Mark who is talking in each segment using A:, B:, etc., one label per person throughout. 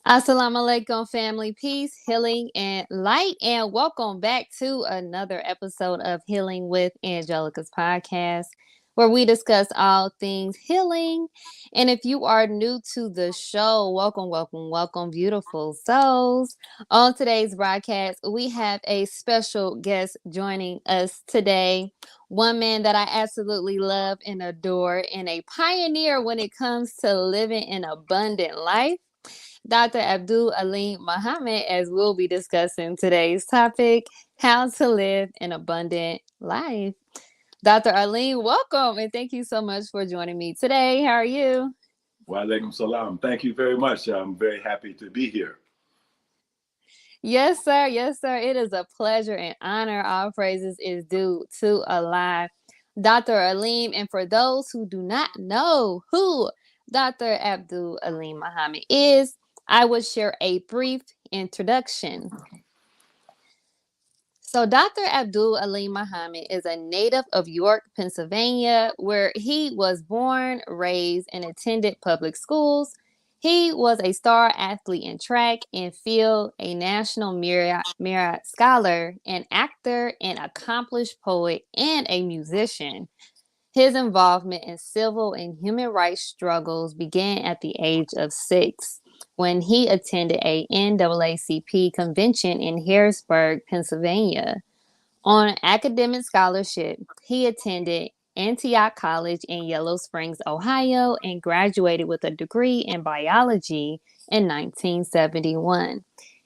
A: Assalamu alaikum, family, peace, healing, and light, and welcome back to another episode of Healing with Angelica's podcast, where we discuss all things healing. And if you are new to the show, welcome, welcome, welcome, beautiful souls. On today's broadcast, we have a special guest joining us today. One man that I absolutely love and adore, and a pioneer when it comes to living an abundant life. Dr. Abdul Alim Muhammad, as we'll be discussing today's topic, how to live an abundant life. Dr. Alim, welcome, and thank you so much for joining me today. How are you?
B: Wa alaikum salam. Thank you very much. I'm very happy to be here.
A: Yes, sir. Yes, sir. It is a pleasure and honor. All praises is due to Allah. Dr. Alim, and for those who do not know who Dr. Abdul Alim Muhammad is, I will share a brief introduction. So, Dr. Abdul Alim Muhammad is a native of York, Pennsylvania, where he was born, raised, and attended public schools. He was a star athlete in track and field, a national merit scholar, an actor, an accomplished poet, and a musician. His involvement in civil and human rights struggles began at the age of 6 when he attended a NAACP convention in Harrisburg, Pennsylvania. On academic scholarship, he attended Antioch College in Yellow Springs, Ohio, and graduated with a degree in biology in 1971.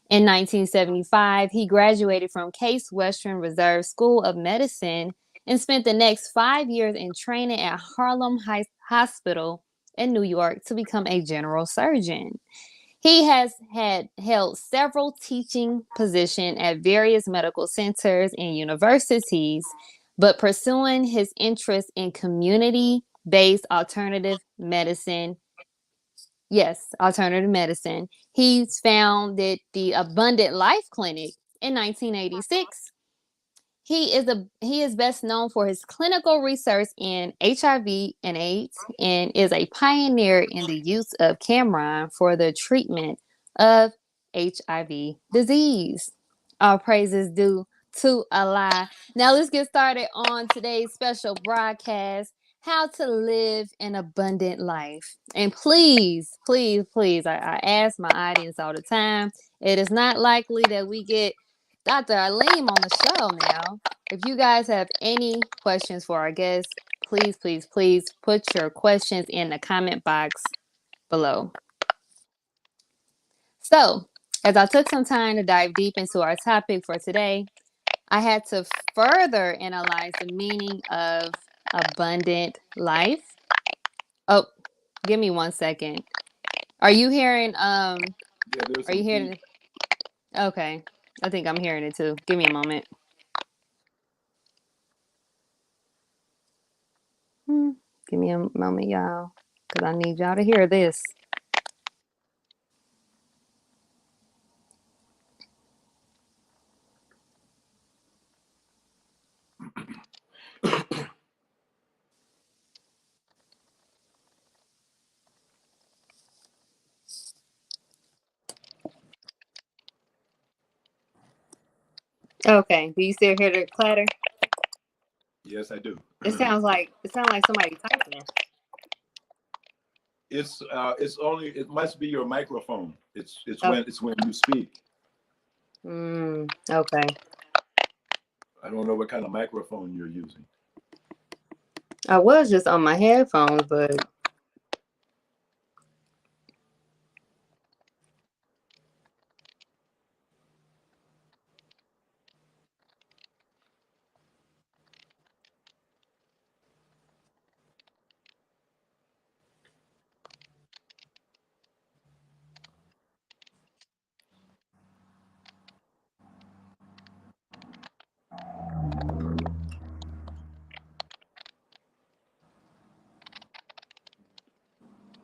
A: In 1975, he graduated from Case Western Reserve School of Medicine and spent the next 5 years in training at Harlem Hospital in New York to become a general surgeon. He has held several teaching positions at various medical centers and universities, but pursuing his interest in community-based alternative medicine. Yes, alternative medicine. He's founded the Abundant Life Clinic in 1986. He is best known for his clinical research in HIV and AIDS, and is a pioneer in the use of Kemron for the treatment of HIV disease. All praises due to Allah. Now let's get started on today's special broadcast, how to live an abundant life. And please, please, please, I ask my audience all the time, it is not likely that we get Dr. Alim on the show now. If you guys have any questions for our guests, please, please, please put your questions in the comment box below. So, as I took some time to dive deep into our topic for today, I had to further analyze the meaning of abundant life. Oh, give me 1 second. Are you hearing
B: Yeah,
A: are you hearing Okay. I think I'm hearing it too. Give me a moment. Give me a moment, y'all, because I need y'all to hear this. Okay. Do you still hear the clatter?
B: Yes, I do.
A: It sounds like somebody typing.
B: It's only, it must be your microphone. It's
A: Oh.
B: when you speak.
A: Okay.
B: I don't know what kind of microphone you're using.
A: I was just on my headphones, but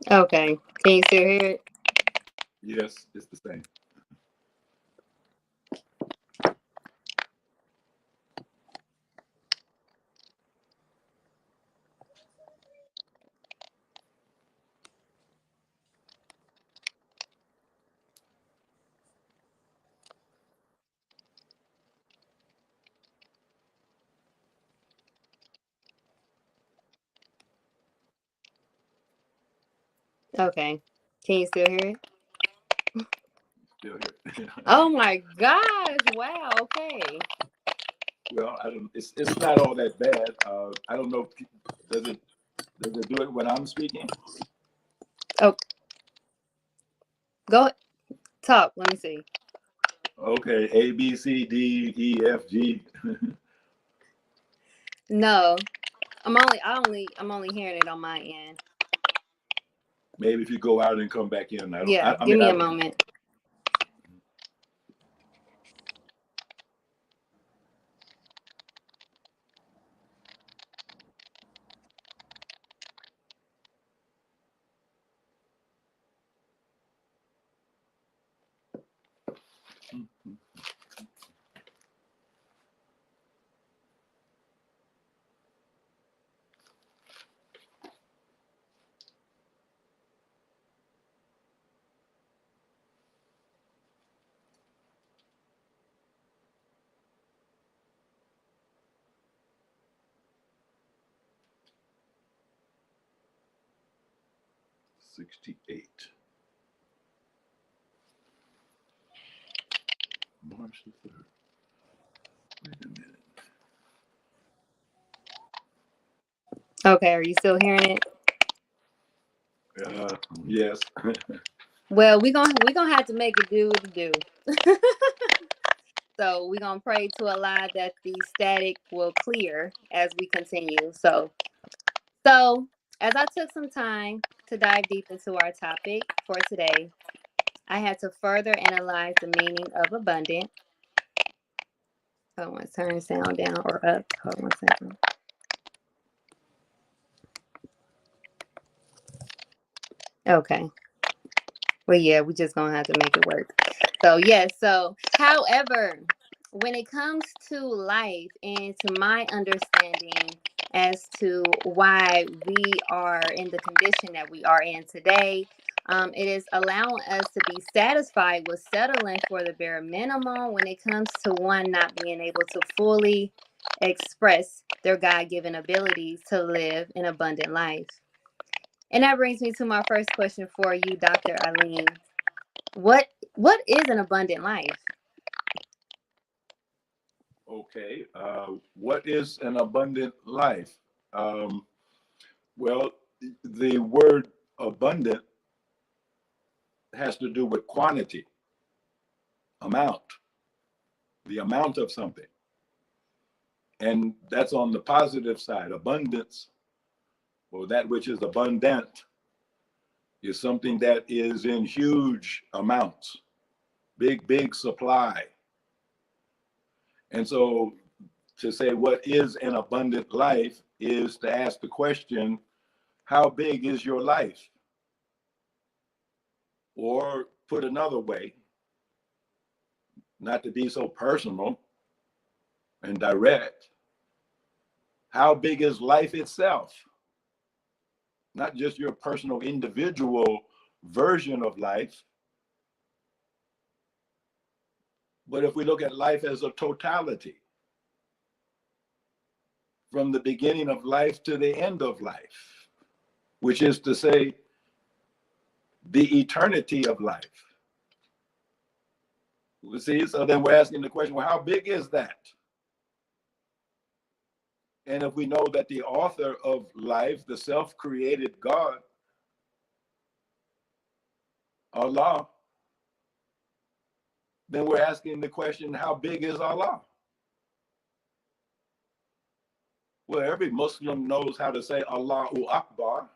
A: okay. Can you still hear it?
B: Yes, it's the same.
A: Okay. Can you still hear it?
B: Still here.
A: Oh my gosh. Wow. Okay.
B: Well, I don't. It's not all that bad. I don't know. Does it do it when I'm speaking?
A: Oh, go talk. Let me see.
B: Okay, A B C D E F G.
A: No, I'm only hearing it on my end.
B: Maybe if you go out and come back in. I don't.
A: Yeah,
B: I
A: give
B: mean,
A: me
B: I
A: a
B: don't.
A: moment.
B: $68. March the 3rd. Wait a minute.
A: Okay, are you still hearing it?
B: Yes.
A: Well, we gonna have to make it do what it do. So we're gonna pray to Allah that the static will clear as we continue. So as I took some time to dive deep into our topic for today, I had to further analyze the meaning of abundant. Hold on, turn sound down or up. Hold on 1 second. Okay. Well, yeah, we just gonna have to make it work. So yes, however, when it comes to life and to my understanding as to why we are in the condition that we are in today, it is allowing us to be satisfied with settling for the bare minimum when it comes to one not being able to fully express their God-given abilities to live an abundant life. And that brings me to my first question for you, Dr. Alim. What is an abundant life?
B: Okay. What is an abundant life? Um, well, the word abundant has to do with quantity, amount, the amount of something. And that's on the positive side. Abundance, or that which is abundant, is something that is in huge amounts, big supply. And so to say what is an abundant life is to ask the question, how big is your life? Or put another way, not to be so personal and direct, how big is life itself? Not just your personal individual version of life, but if we look at life as a totality, from the beginning of life to the end of life, which is to say, the eternity of life. See, so then we're asking the question, well, how big is that? And if we know that the author of life, the self-created God, Allah, then we're asking the question, how big is Allah? Well, every Muslim knows how to say Allahu Akbar.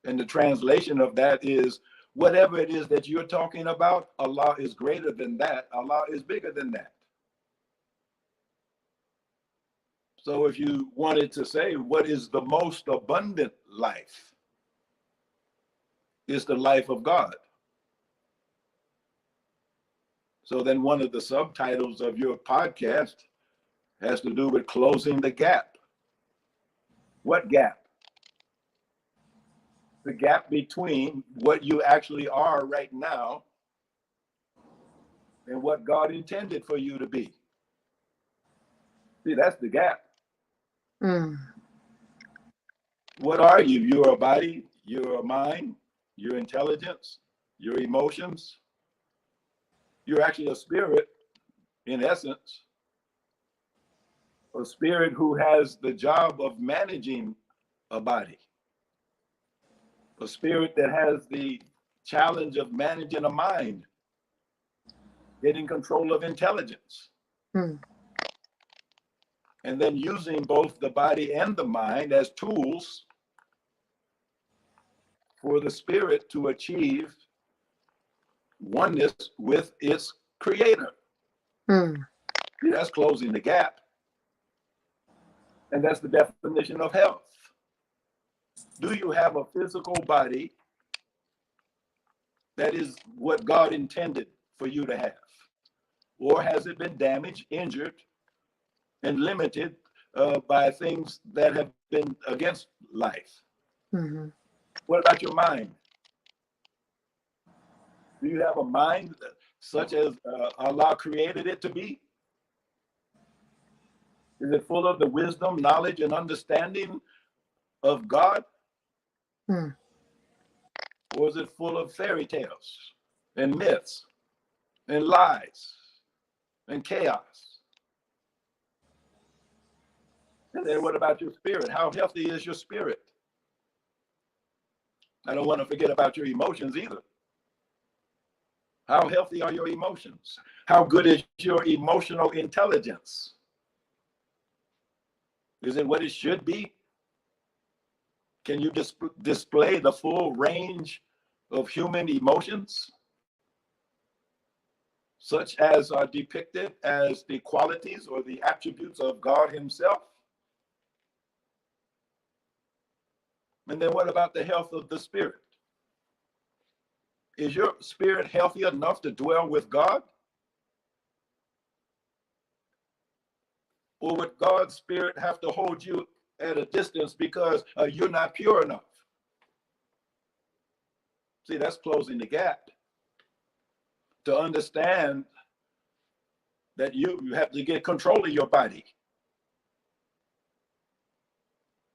B: And the translation of that is, whatever it is that you're talking about, Allah is greater than that. Allah is bigger than that. So if you wanted to say, what is the most abundant life? It's the life of God. So then one of the subtitles of your podcast has to do with closing the gap. What gap? The gap between what you actually are right now and what God intended for you to be. See, that's the gap.
A: Mm.
B: What are you? You're a body, you're a mind, your intelligence, your emotions. You're actually a spirit, in essence, a spirit who has the job of managing a body, a spirit that has the challenge of managing a mind, getting control of intelligence,
A: Mm.
B: and then using both the body and the mind as tools for the spirit to achieve oneness with its creator.
A: Mm.
B: See, that's closing the gap. And that's the definition of health. Do you have a physical body that is what God intended for you to have? Or has it been damaged, injured, and limited by things that have been against life?
A: Mm-hmm.
B: What about your mind? Do you have a mind such as Allah created it to be? Is it full of the wisdom, knowledge, and understanding of God?
A: Mm.
B: Or is it full of fairy tales and myths and lies and chaos? And then what about your spirit? How healthy is your spirit? I don't want to forget about your emotions either. How healthy are your emotions? How good is your emotional intelligence? Is it what it should be? Can you display the full range of human emotions, such as are depicted as the qualities or the attributes of God Himself? And then what about the health of the spirit? Is your spirit healthy enough to dwell with God? Or would God's spirit have to hold you at a distance because you're not pure enough? See, that's closing the gap. To understand that you have to get control of your body.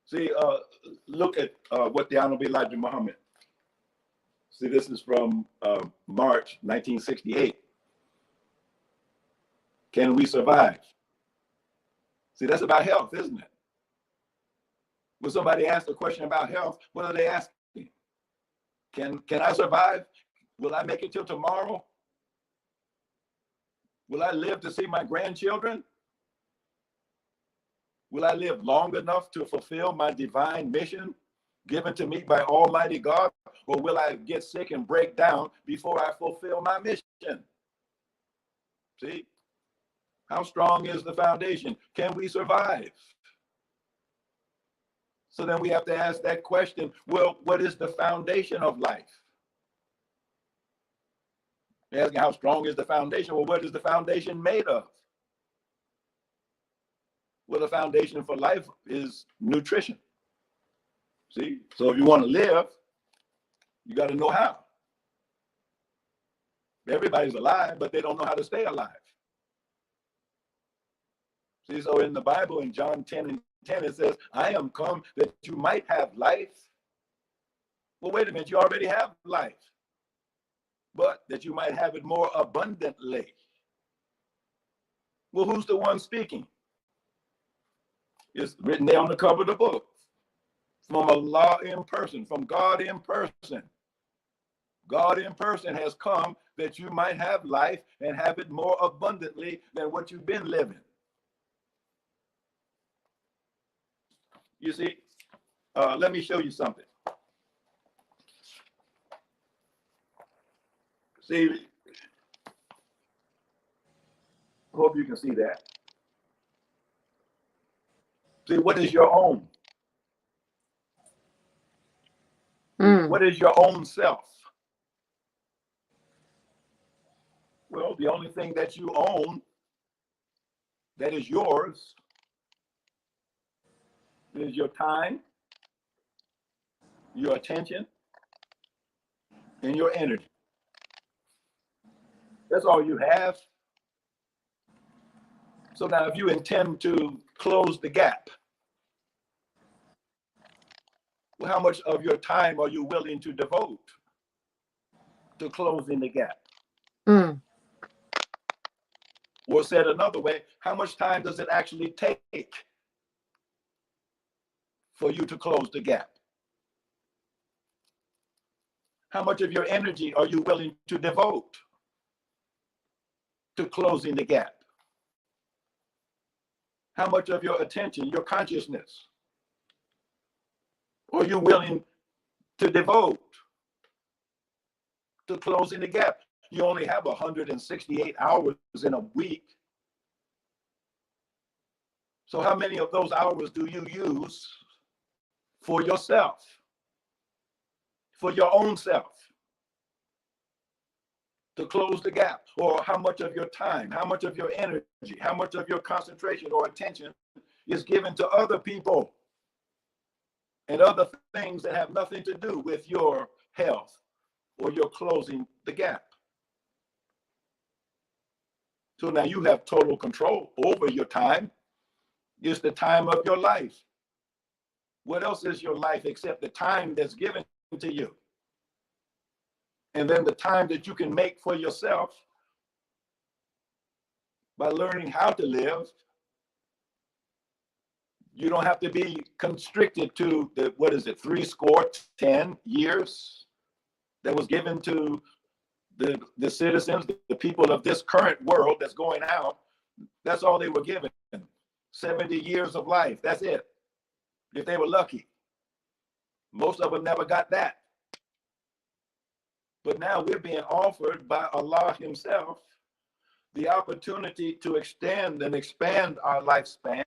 B: See, look at what the Honorable Elijah Muhammad. See, this is from March 1968. Can we survive? See, that's about health, isn't it? When somebody asks a question about health, what are they asking? Can I survive? Will I make it till tomorrow? Will I live to see my grandchildren? Will I live long enough to fulfill my divine mission given to me by Almighty God? Or will I get sick and break down before I fulfill my mission? See? How strong is the foundation? Can we survive? So then we have to ask that question, well, what is the foundation of life? Asking how strong is the foundation? Well, what is the foundation made of? Well, the foundation for life is nutrition. See, so if you want to live, you got to know how. Everybody's alive, but they don't know how to stay alive. See, so in the Bible, in John 10:10, it says, I am come that you might have life. Well, wait a minute, you already have life, but that you might have it more abundantly. Well, who's the one speaking? It's written there on the cover of the book. From Allah in person, from God in person. God in person has come that you might have life and have it more abundantly than what you've been living. You see, let me show you something. See, hope you can see that. See, what is your own? What is your own self? Well, the only thing that you own that is yours is your time, your attention, and your energy. That's all you have. So now if you intend to close the gap, well, how much of your time are you willing to devote to closing the gap? Or said another way, how much time does it actually take for you to close the gap? How much of your energy are you willing to devote to closing the gap? How much of your attention, your consciousness, are you willing to devote to closing the gap? You only have 168 hours in a week. So how many of those hours do you use for yourself, for your own self, to close the gap? Or how much of your time, how much of your energy, how much of your concentration or attention is given to other people and other things that have nothing to do with your health or your closing the gap? So now you have total control over your time. It's the time of your life. What else is your life except the time that's given to you? And then the time that you can make for yourself by learning how to live. You don't have to be constricted to the, 10 years that was given to the citizens, the people of this current world that's going out. That's all they were given. 70 years of life. That's it. If they were lucky. Most of them never got that. But now we're being offered by Allah Himself the opportunity to extend and expand our lifespan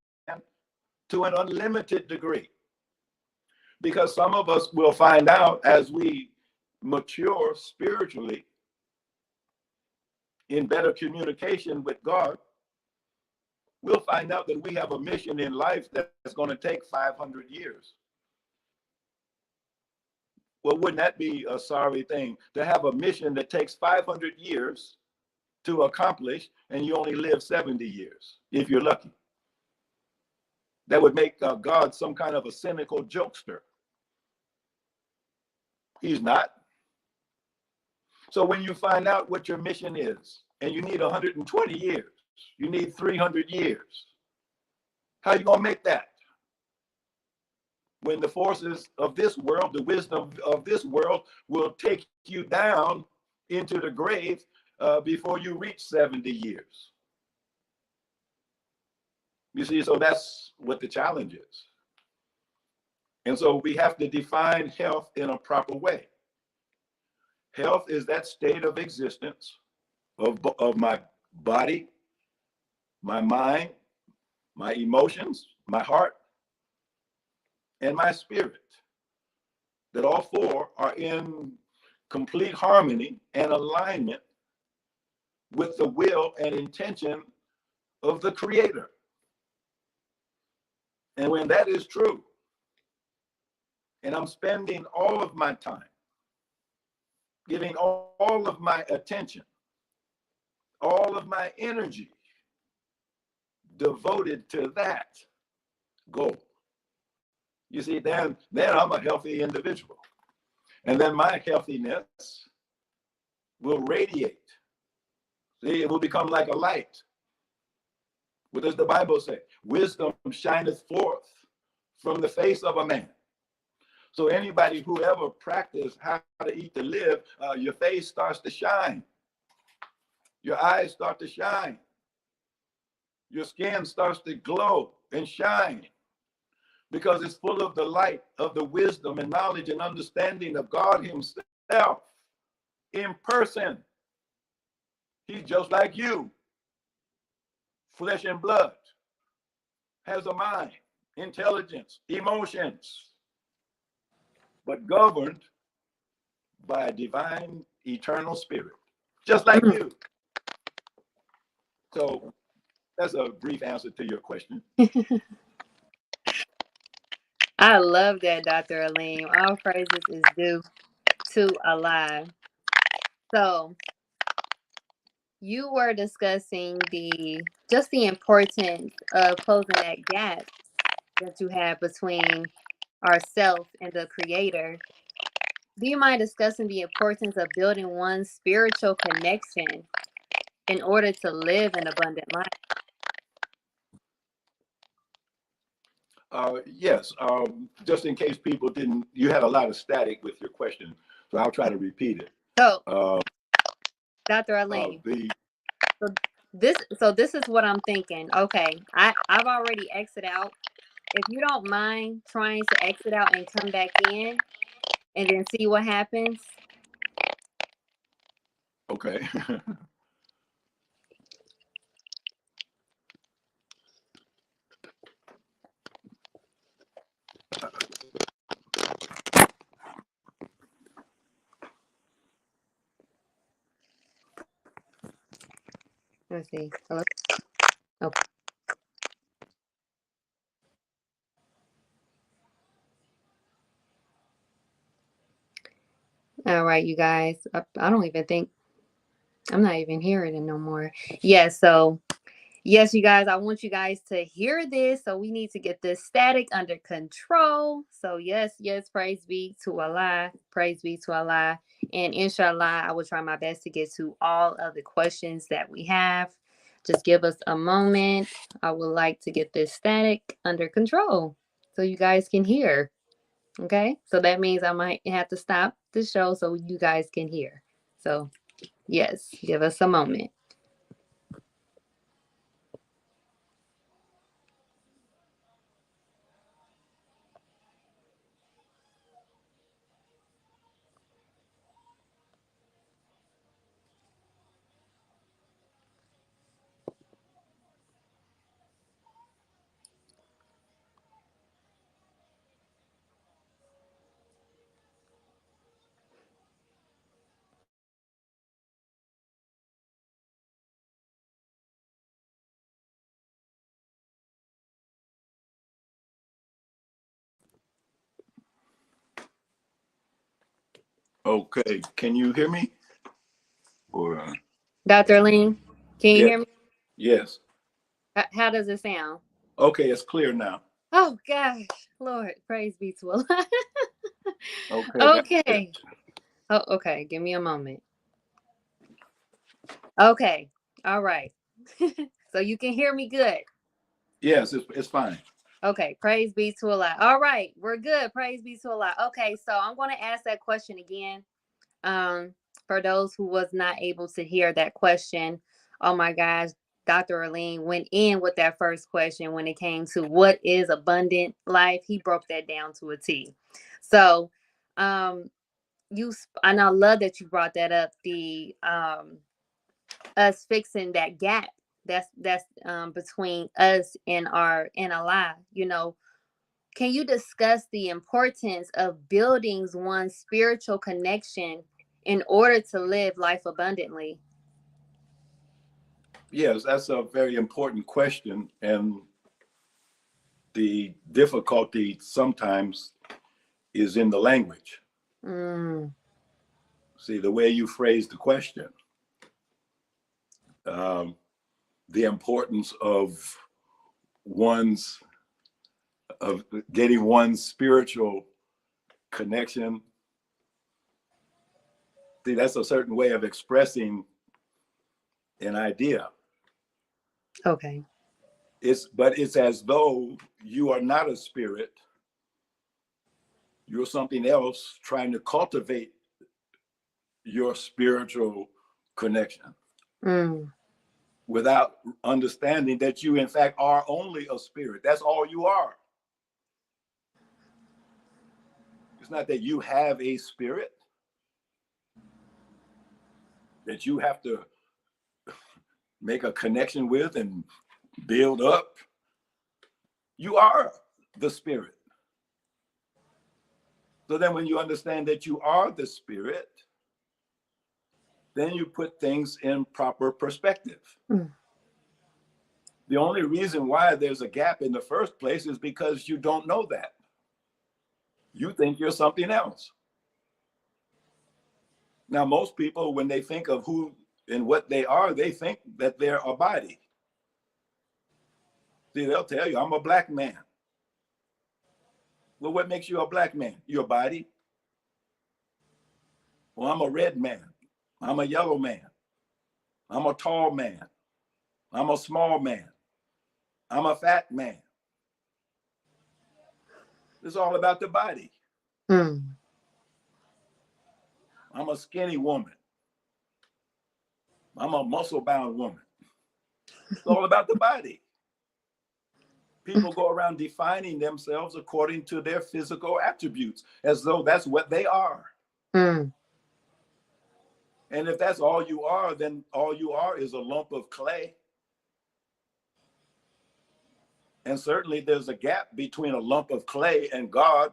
B: to an unlimited degree. Because some of us will find out as we mature spiritually in better communication with God, we'll find out that we have a mission in life that's going to take 500 years. Well, wouldn't that be a sorry thing to have a mission that takes 500 years to accomplish and you only live 70 years, if you're lucky? That would make God some kind of a cynical jokester. He's not. So when you find out what your mission is, and you need 120 years, you need 300 years, how are you going to make that? When the forces of this world, the wisdom of this world will take you down into the grave before you reach 70 years. You see, so that's what the challenge is. And so we have to define health in a proper way. Health is that state of existence of my body, my mind, my emotions, my heart, and my spirit. That all four are in complete harmony and alignment with the will and intention of the Creator. And when that is true, and I'm spending all of my time, giving all of my attention, all of my energy devoted to that goal, you see, then I'm a healthy individual. And then my healthiness will radiate. See, it will become like a light. What does the Bible say? Wisdom shineth forth from the face of a man. So anybody who ever practiced how to eat to live, your face starts to shine. Your eyes start to shine. Your skin starts to glow and shine because it's full of the light of the wisdom and knowledge and understanding of God himself in person. He's just like you, flesh and blood, has a mind, intelligence, emotions, but governed by a divine, eternal spirit, just like you. So that's a brief answer to your question.
A: I love that, Dr. Alim. All praises is due to Allah. So you were discussing just the importance of closing that gap that you have between ourself and the creator. Do you mind discussing the importance of building one's spiritual connection in order to live an abundant life?
B: Yes, just in case people didn't, you had a lot of static with your question, so I'll try to repeat it.
A: So, Dr. Alim, so this is what I'm thinking. Okay, I've already exited out. If you don't mind trying to exit out and come back in and then see what happens.
B: Okay.
A: Let's see. Hello? Okay. All right, you guys. I don't even think I'm not even hearing it no more. Yeah, so yes, you guys, I want you guys to hear this. So we need to get this static under control. So yes, praise be to Allah. Praise be to Allah. And inshallah, I will try my best to get to all of the questions that we have. Just give us a moment. I would like to get this static under control so you guys can hear. Okay, so that means I might have to stop the show so you guys can hear. So yes, give us a moment.
B: Okay, can you hear me? Or
A: Dr. Alim, can you
B: yes,
A: hear me?
B: yes.
A: How does it sound?
B: Okay, it's clear now.
A: Oh gosh, Lord, praise be to Allah.
B: Okay, that's it.
A: Okay. Oh, okay. Give me a moment. Okay. All right. So you can hear me good.
B: Yes, it's fine.
A: Okay. Praise be to Allah. All right. We're good. Praise be to Allah. Okay. So I'm going to ask that question again. Um, for those who was not able to hear that question. Oh my gosh. Dr. Alim went in with that first question when it came to what is abundant life. He broke that down to a T. So, and I love that you brought that up, the us fixing that gap that's between us and Allah. Can you discuss the importance of building one's spiritual connection in order to live life abundantly?
B: Yes, that's a very important question, and the difficulty sometimes is in the language.
A: Mm.
B: See, the way you phrase the question, the importance of one's of getting one's spiritual connection. See, that's a certain way of expressing an idea.
A: Okay.
B: But it's as though you are not a spirit. You're something else trying to cultivate your spiritual connection without understanding that you, in fact, are only a spirit. That's all you are. It's not that you have a spirit that you have to make a connection with and build up. You are the spirit. So then when you understand that you are the spirit, then you put things in proper perspective. The only reason why there's a gap in the first place is because you don't know that. You think you're something else. Now, most people, when they think of who and what they are, they think that they're a body. See, they'll tell you, I'm a black man. Well, what makes you a black man? Your body. Well, I'm a red man. I'm a yellow man. I'm a tall man. I'm a small man. I'm a fat man. It's all about the body. I'm a skinny woman. I'm a muscle-bound woman. It's all about the body. People go around defining themselves according to their physical attributes, as though that's what they are. And if that's all you are, then all you are is a lump of clay. And certainly there's a gap between a lump of clay and God.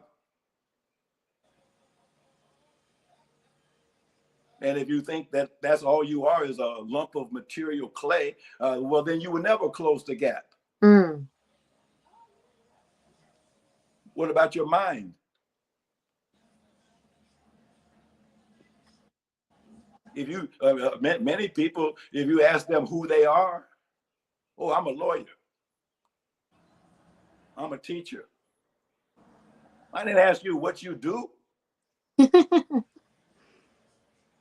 B: And if you think that that's all you are is a lump of material clay, well, then you will never close the gap. What about your mind? If you, many people, if you ask them who they are, oh, I'm a lawyer. I'm a teacher. I didn't ask you what you do.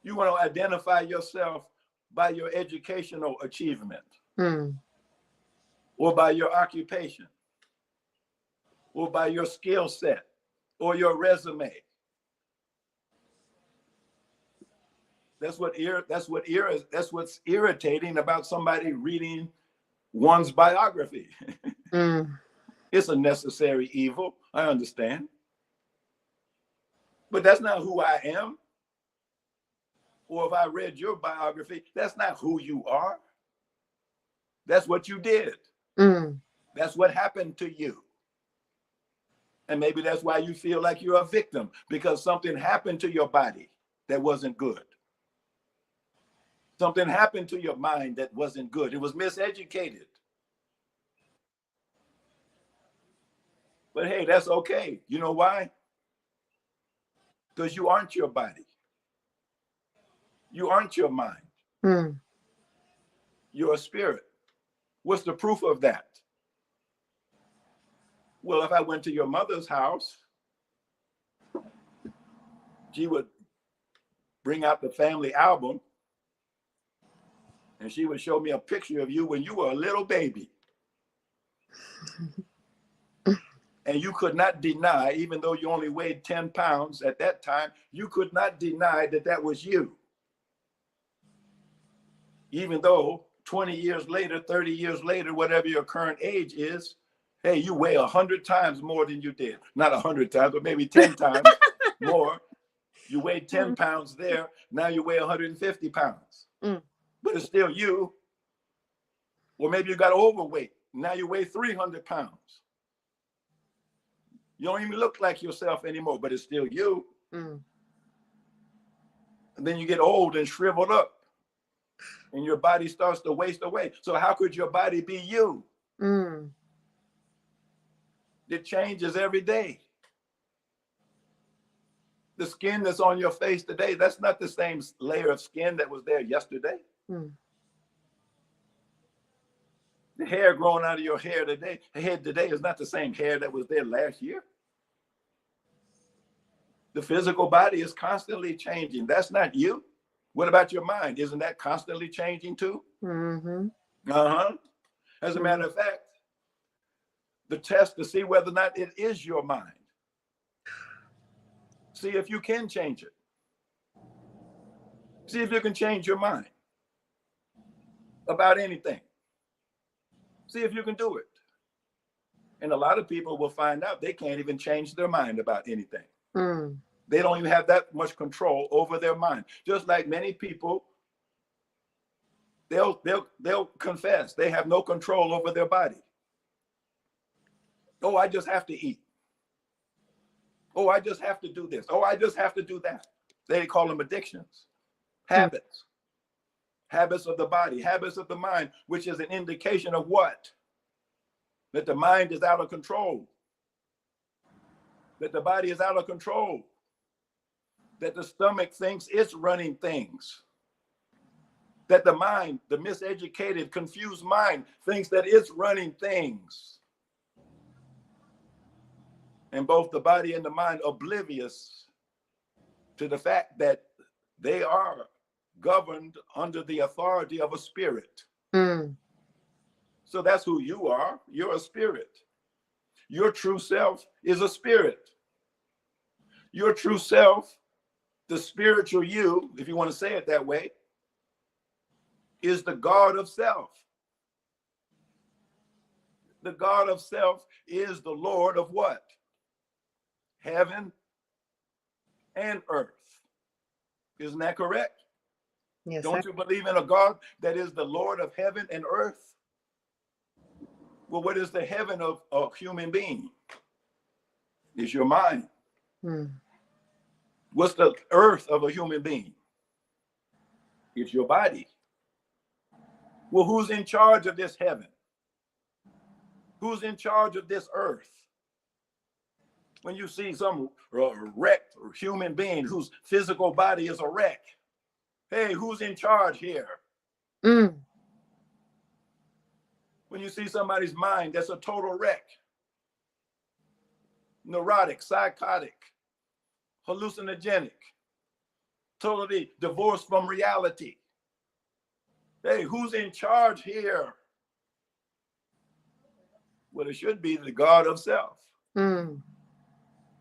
B: You want to identify yourself by your educational achievement or by your occupation or by your skill set or your resume. That's what's irritating about somebody reading one's biography. It's a necessary evil, I understand. But that's not who I am. Or if I read your biography, that's not who you are. That's what you did. That's what happened to you. And maybe that's why you feel like you're a victim, because something happened to your body that wasn't good. Something happened to your mind that wasn't good. It was miseducated. But hey, that's okay. You know why? Because you aren't your body. You aren't your mind. You're a spirit. What's the proof of that? Well, if I went to your mother's house, she would bring out the family album and she would show me a picture of you when you were a little baby. And you could not deny, even though you only weighed 10 pounds at that time, you could not deny that that was you. Even though 20 years later, 30 years later, whatever your current age is, hey, you weigh 100 times more than you did. Not 100 times, but maybe 10 times more. You weighed 10 pounds there. Now you weigh 150 pounds. But it's still you. Or maybe you got overweight. Now you weigh 300 pounds. You don't even look like yourself anymore, but it's still you. And then you get old and shriveled up. And your body starts to waste away. So how could your body be you? It changes every day. The skin that's on your face today, that's not the same layer of skin that was there yesterday. The hair growing out of your head today is not the same hair that was there last year. The physical body is constantly changing. That's not you. What about your mind? Isn't that constantly changing too? As a matter of fact, the test to see whether or not it is your mind. See if you can change it. See if you can change your mind about anything. See if you can do it. And a lot of people will find out they can't even change their mind about anything.
A: Mm.
B: They don't even have that much control over their mind. Just like many people, they'll confess they have no control over their body. Oh, I just have to eat. Oh, I just have to do this. Oh, I just have to do that. They call them addictions, habits, habits of the body, habits of the mind, which is an indication of what? That the mind is out of control. That the body is out of control. That the stomach thinks it's running things. That the mind, the miseducated, confused mind, thinks that it's running things. And both the body and the mind oblivious to the fact that they are governed under the authority of a spirit.
A: Mm.
B: So that's who you are. You're a spirit. Your true self is a spirit. Your true self, the spiritual you, if you want to say it that way, is the God of self. The God of self is the Lord of what? Heaven and earth. Isn't that correct?
A: Yes,
B: Don't
A: sir.
B: you believe in a God that is the Lord of heaven and earth? Well, what is the heaven of a human being? It's your mind.
A: Mm.
B: What's the earth of a human being? It's your body. Well, who's in charge of this heaven? Who's in charge of this earth? When you see some wrecked human being whose physical body is a wreck, hey, who's in charge here?
A: Mm.
B: When you see somebody's mind that's a total wreck, neurotic, psychotic, hallucinogenic, totally divorced from reality, hey, who's in charge here? Well, it should be the God of self.
A: Mm.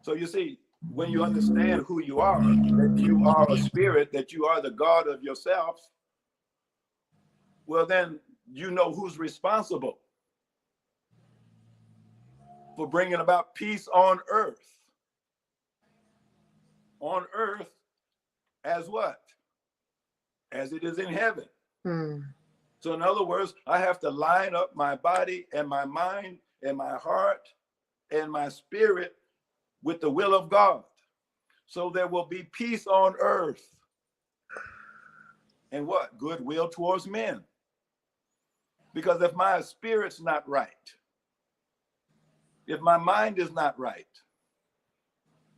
B: So you see, when you understand who you are, that you are a spirit, that you are the God of yourself, well, then you know who's responsible for bringing about peace on earth. On earth as what? As it is in heaven.
A: Mm.
B: So in other words, I have to line up my body and my mind and my heart and my spirit with the will of God. So there will be peace on earth. And what? Goodwill towards men. Because if my spirit's not right, if my mind is not right,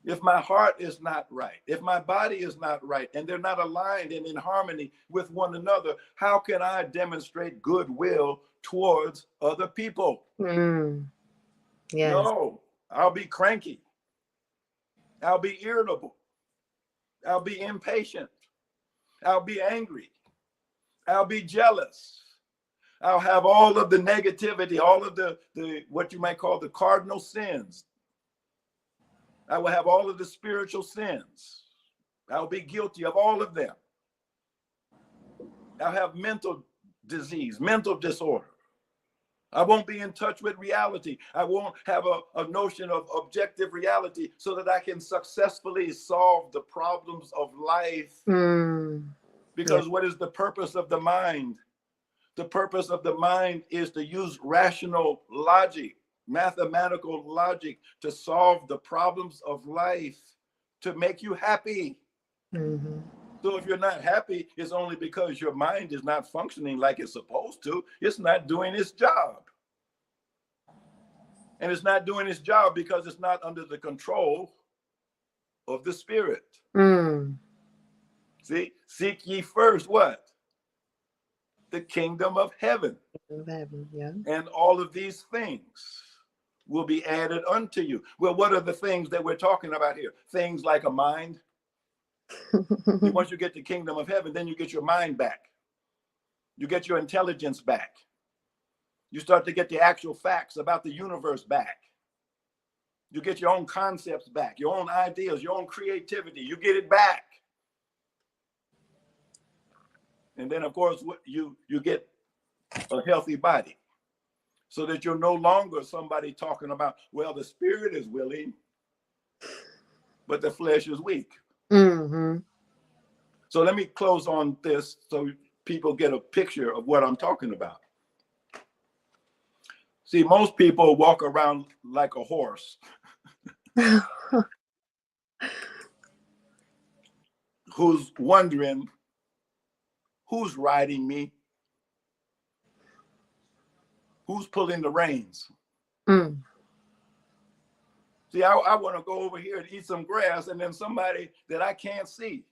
B: if my heart is not right, if my body is not right, and they're not aligned and in harmony with one another, how can I demonstrate goodwill towards other people?
A: Mm. Yes.
B: No, I'll be cranky. I'll be irritable. I'll be impatient. I'll be angry. I'll be jealous. I'll have all of the negativity, all of the what you might call the cardinal sins. I will have all of the spiritual sins. I'll be guilty of all of them. I'll have mental disease, mental disorder. I won't be in touch with reality. I won't have a notion of objective reality so that I can successfully solve the problems of life.
A: Mm.
B: Because
A: Yeah.
B: what is the purpose of the mind? The purpose of the mind is to use rational logic, mathematical logic to solve the problems of life, to make you happy.
A: Mm-hmm.
B: So if you're not happy, it's only because your mind is not functioning like it's supposed to. It's not doing its job. And it's not doing its job because it's not under the control of the spirit.
A: Mm.
B: See, seek ye first what? The kingdom of heaven.
A: Yeah.
B: And all of these things will be added unto you. Well, what are the things that we're talking about here? Things like a mind. Once you get the kingdom of heaven, then you get your mind back. You get your intelligence back. You start to get the actual facts about the universe back. You get your own concepts back, your own ideas, your own creativity. You get it back. And then, of course, you get a healthy body, so that you're no longer somebody talking about, well, the spirit is willing, but the flesh is weak.
A: Mm-hmm.
B: So let me close on this so people get a picture of what I'm talking about. See, most people walk around like a horse who's wondering, who's riding me? Who's pulling the reins?
A: Mm.
B: See, I want to go over here and eat some grass, and then somebody that I can't see,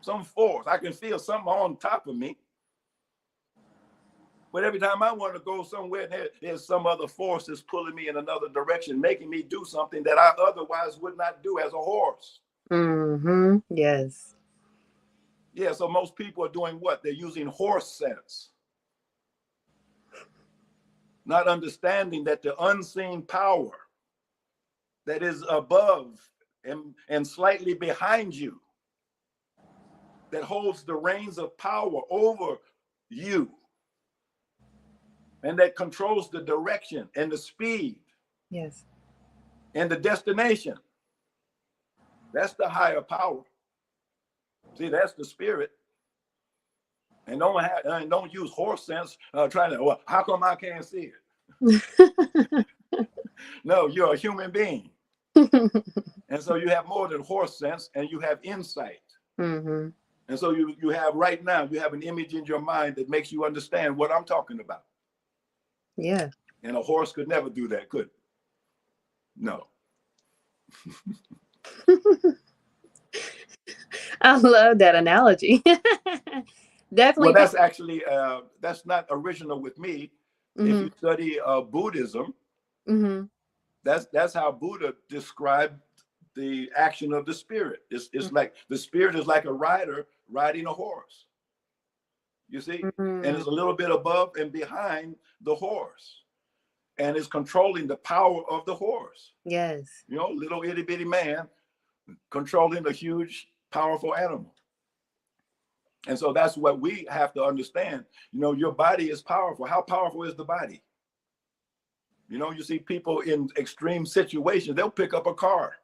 B: some force, I can feel something on top of me. But every time I want to go somewhere, there's some other force that's pulling me in another direction, making me do something that I otherwise would not do as a horse.
A: Mm-hmm. Yes.
B: Yeah, so most people are doing what? They're using horse sense, not understanding that the unseen power that is above and slightly behind you, that holds the reins of power over you, and that controls the direction and the speed
A: Yes.
B: and the destination. That's the higher power. See, that's the spirit. And don't use horse sense trying to, well, how come I can't see it? No, you're a human being. And so you have more than horse sense, and you have insight.
A: Mm-hmm.
B: And so you have right now, you have an image in your mind that makes you understand what I'm talking about.
A: Yeah.
B: And a horse could never do that, could it? No.
A: I love that analogy.
B: Well,
A: Definitely.
B: that's actually, that's not original with me. If
A: Mm-hmm.
B: you study Buddhism,
A: Mm-hmm.
B: that's how Buddha described the action of the spirit. It's like the spirit is like a rider riding a horse, you see, and
A: Mm-hmm.
B: it's a little bit above and behind the horse, and is controlling the power of the horse.
A: Yes.
B: You know, little itty bitty man controlling a huge, powerful animal. And so that's what we have to understand. You know, your body is powerful. How powerful is the body? You know, you see people in extreme situations, they'll pick up a car.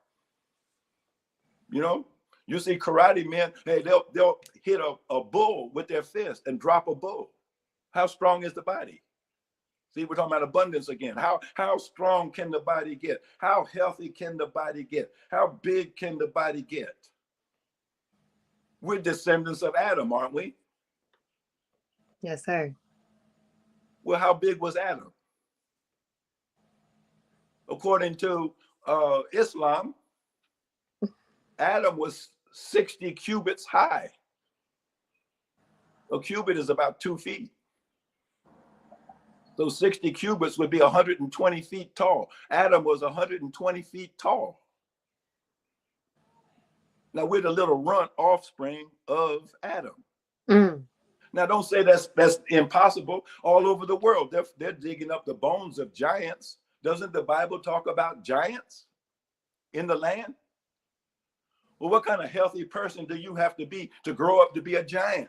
B: You know, you see karate men, hey, they'll hit a bull with their fist and drop a bull. How strong is the body? See, we're talking about abundance again. How strong can the body get? How healthy can the body get? How big can the body get? We're descendants of Adam, aren't we?
A: Yes, sir.
B: Well, how big was Adam? According to Islam, Adam was 60 cubits high. A cubit is about 2 feet. So 60 cubits would be 120 feet tall. Adam was 120 feet tall. Now we're the little runt offspring of Adam.
A: Mm.
B: Now don't say that's impossible. All over the world, they're digging up the bones of giants. Doesn't the Bible talk about giants in the land? Well, what kind of healthy person do you have to be to grow up to be a giant?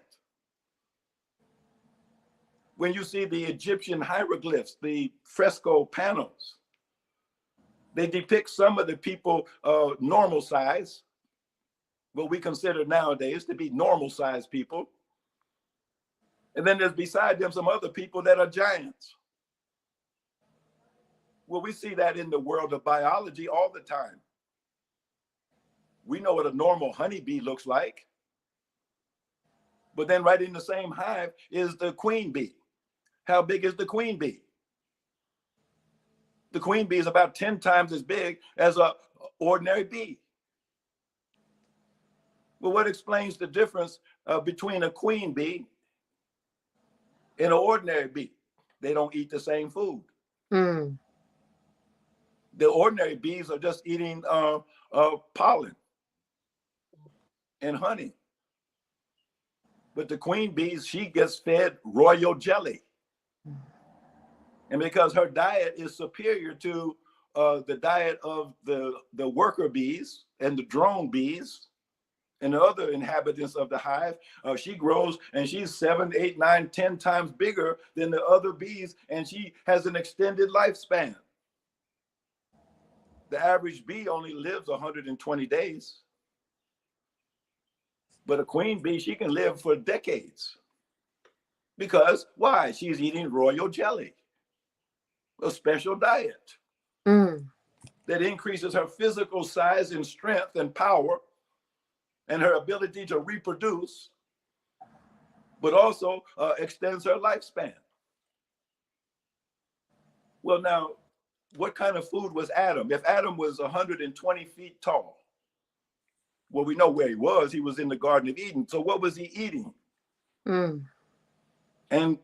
B: When you see the Egyptian hieroglyphs, the fresco panels, they depict some of the people normal size, what we consider nowadays to be normal sized people. And then there's beside them some other people that are giants. Well, we see that in the world of biology all the time. We know what a normal honeybee looks like. But then right in the same hive is the queen bee. How big is the queen bee? The queen bee is about 10 times as big as an ordinary bee. Well, what explains the difference between a queen bee and an ordinary bee? They don't eat the same food.
A: Mm.
B: The ordinary bees are just eating pollen and honey. But the queen bees, she gets fed royal jelly. And because her diet is superior to the diet of the worker bees and the drone bees and the other inhabitants of the hive, she grows and she's 7, 8, 9, 10 times bigger than the other bees, and she has an extended lifespan. The average bee only lives 120 days. But a queen bee, she can live for decades. Because why? She's eating royal jelly, a special diet that increases her physical size and strength and power and her ability to reproduce, but also extends her lifespan. Well, now, what kind of food was Adam? If Adam was 120 feet tall, well, we know where he was. He was in the Garden of Eden. So what was he eating? And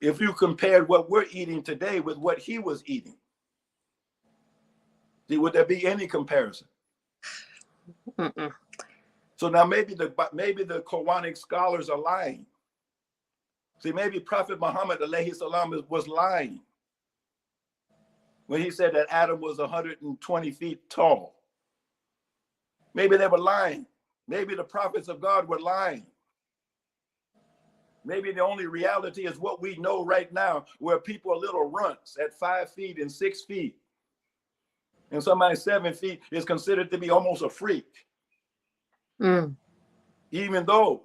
B: if you compared what we're eating today with what he was eating, would there be any comparison? So now maybe the Quranic scholars are lying. See, maybe Prophet Muhammad alayhi salam was lying when he said that Adam was 120 feet tall. Maybe they were lying. Maybe the prophets of God were lying. Maybe the only reality is what we know right now, where people are little runts at 5 feet and 6 feet. And somebody 7 feet is considered to be almost a freak. Even though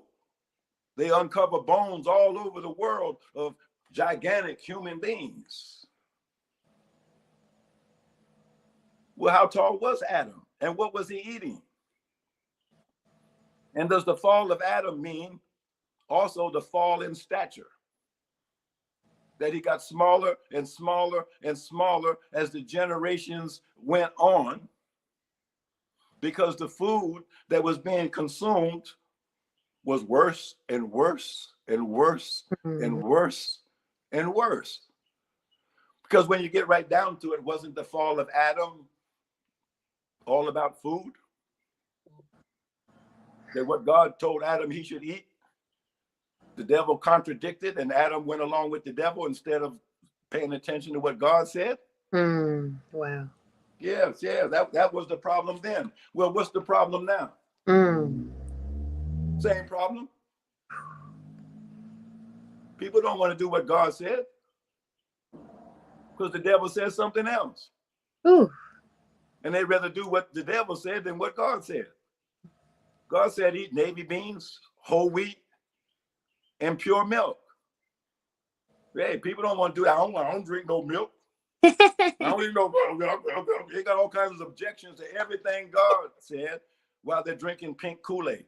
B: they uncover bones all over the world of gigantic human beings. Well, how tall was Adam? And what was he eating? And does the fall of Adam mean also the fall in stature? That he got smaller and smaller and smaller as the generations went on, because the food that was being consumed was worse and worse and worse and worse and worse. Because when you get right down to it, wasn't the fall of Adam all about food? That what God told Adam he should eat, the devil contradicted, and Adam went along with the devil instead of paying attention to what God said?
A: Wow.
B: Yes, that was the problem then. Well, what's the problem now? Same problem. People don't want to do what God said because the devil says something else. And they'd rather do what the devil said than what God said. God said eat navy beans, whole wheat, and pure milk. Hey, people don't want to do that. I don't drink no milk. I don't eat no milk. They got all kinds of objections to everything God said while they're drinking pink Kool-Aid.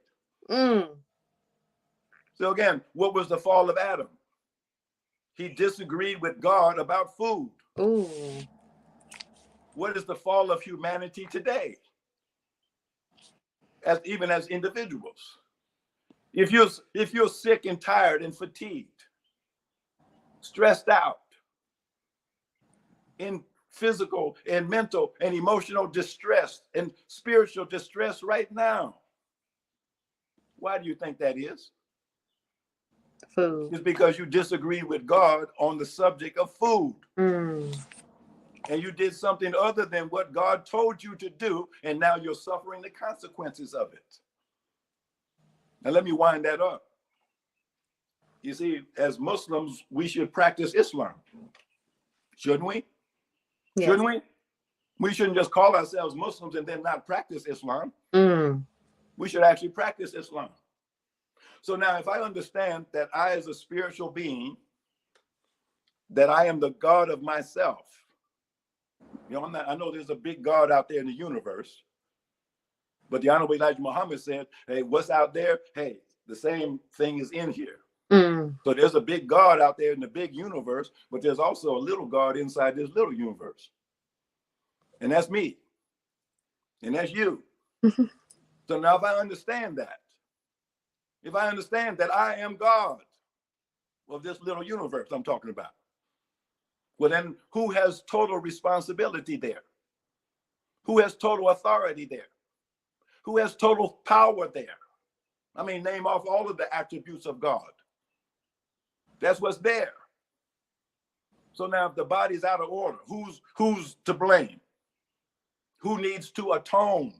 B: So again, what was the fall of Adam? He disagreed with God about food. What is the fall of humanity today? Even as individuals. If you're sick and tired and fatigued, stressed out, in physical and mental and emotional distress and spiritual distress right now, why do you think that is?
A: Food.
B: It's because you disagree with God on the subject of food. And you did something other than what God told you to do, and now you're suffering the consequences of it. Now let me wind that up. You see, as Muslims, we should practice Islam. Shouldn't we? Yes. Shouldn't we? We shouldn't just call ourselves Muslims and then not practice Islam. We should actually practice Islam. So now if I understand that I, as a spiritual being, that I am the God of myself, you know, I know there's a big God out there in the universe, but the Honorable Elijah Muhammad said, hey, what's out there? Hey, the same thing is in here. So there's a big God out there in the big universe, but there's also a little God inside this little universe. And that's me. And that's you. So now if I understand that, if I understand that I am God of this little universe I'm talking about, well then who has total responsibility there? Who has total authority there? Who has total power there? I mean, name off all of the attributes of God. That's what's there. So now if the body's out of order, who's to blame? Who needs to atone?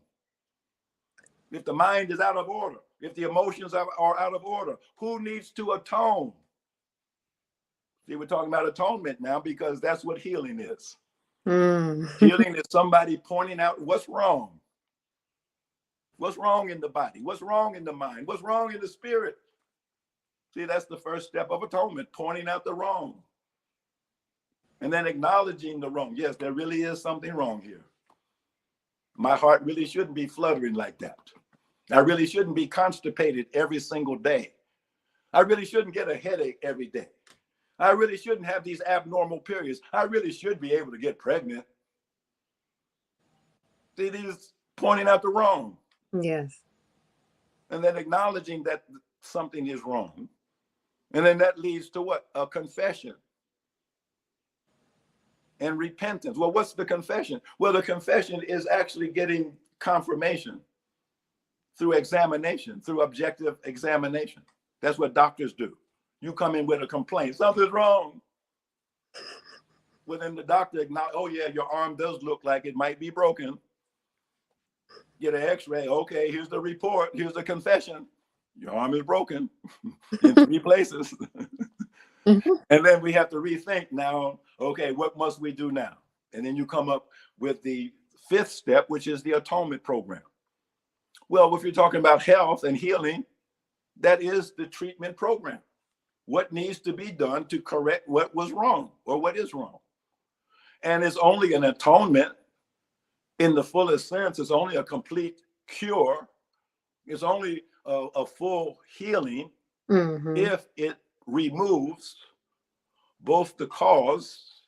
B: If the mind is out of order, if the emotions are out of order, who needs to atone? See, we're talking about atonement now because that's what healing is. Healing is somebody pointing out what's wrong. What's wrong in the body? What's wrong in the mind? What's wrong in the spirit? See, that's the first step of atonement, pointing out the wrong. And then acknowledging the wrong. Yes, there really is something wrong here. My heart really shouldn't be fluttering like that. I really shouldn't be constipated every single day. I really shouldn't get a headache every day. I really shouldn't have these abnormal periods. I really should be able to get pregnant. See, these pointing out the wrong.
A: Yes.
B: And then acknowledging that something is wrong. And then that leads to what? A confession and repentance. Well, what's the confession? Well, the confession is actually getting confirmation through examination, through objective examination. That's what doctors do. You come in with a complaint, something's wrong. Well, then the doctor acknowledge, oh yeah, your arm does look like it might be broken. Get an x-ray, okay, here's the report, here's the confession. Your arm is broken in 3 places. And then we have to rethink now, okay, what must we do now? And then you come up with the 5th step, which is the atonement program. Well, if you're talking about health and healing, that is the treatment program. What needs to be done to correct what was wrong or what is wrong? And it's only an atonement in the fullest sense. It's only a complete cure. It's only a full healing if it removes both the cause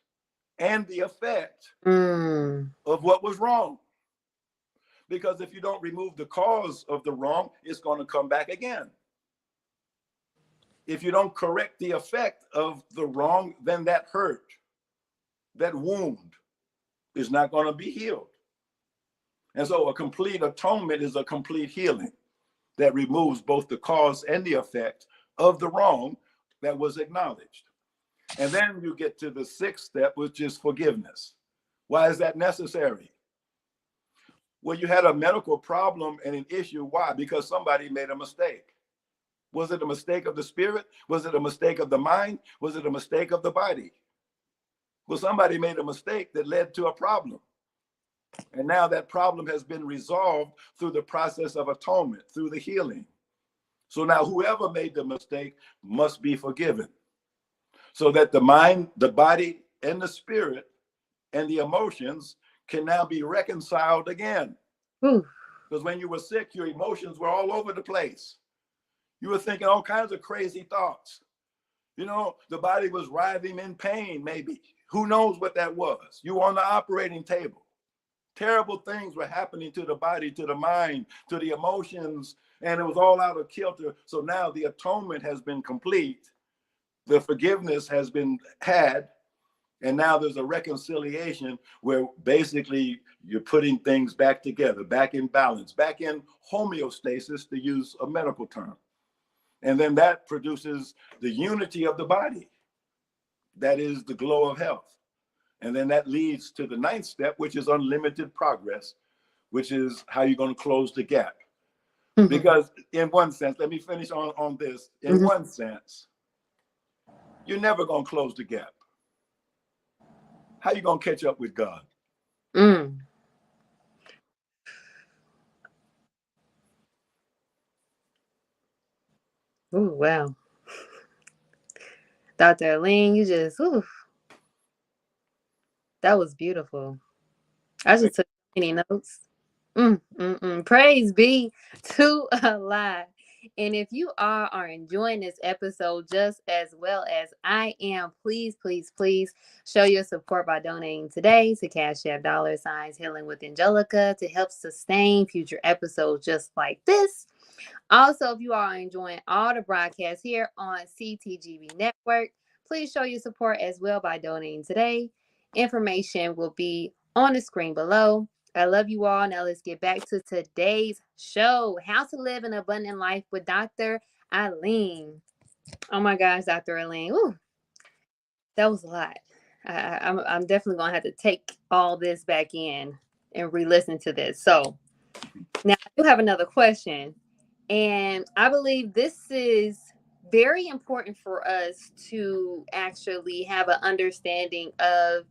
B: and the effect of what was wrong. Because if you don't remove the cause of the wrong, it's going to come back again. If you don't correct the effect of the wrong, then that hurt, that wound is not going to be healed. And so a complete atonement is a complete healing that removes both the cause and the effect of the wrong that was acknowledged. And then you get to the 6th step, which is forgiveness. Why is that necessary? Well, you had a medical problem and an issue. Why? Because somebody made a mistake. Was it a mistake of the spirit? Was it a mistake of the mind? Was it a mistake of the body? Well, somebody made a mistake that led to a problem. And now that problem has been resolved through the process of atonement, through the healing. So now whoever made the mistake must be forgiven. So that the mind, the body, and the spirit and the emotions can now be reconciled again. Because when you were sick, your emotions were all over the place. You were thinking all kinds of crazy thoughts. You know, the body was writhing in pain, maybe. Who knows what that was? You were on the operating table. Terrible things were happening to the body, to the mind, to the emotions, and it was all out of kilter. So now the atonement has been complete. The forgiveness has been had. And now there's a reconciliation where basically you're putting things back together, back in balance, back in homeostasis, to use a medical term. And then that produces the unity of the body. That is the glow of health. And then that leads to the 9th step, which is unlimited progress, which is how you're going to close the gap. Because in one sense, let me finish on this. In one sense, you're never going to close the gap. How you going to catch up with God?
A: Oh, wow. Dr. Alim, you just, that was beautiful. I just took many notes. Praise be to Allah. And if you are enjoying this episode just as well as I am, please, please, please show your support by donating today to Cash App $ Healing with Angelica to help sustain future episodes just like this. Also, if you are enjoying all the broadcasts here on CTGB Network, please show your support as well by donating today. Information will be on the screen below. I love you all. Now let's get back to today's show. How to live an abundant life with Dr. Alim. Oh my gosh, Dr. Alim. Ooh, that was a lot. I'm definitely gonna have to take all this back in and re-listen to this. So now I do have another question, and I believe this is very important for us to actually have an understanding of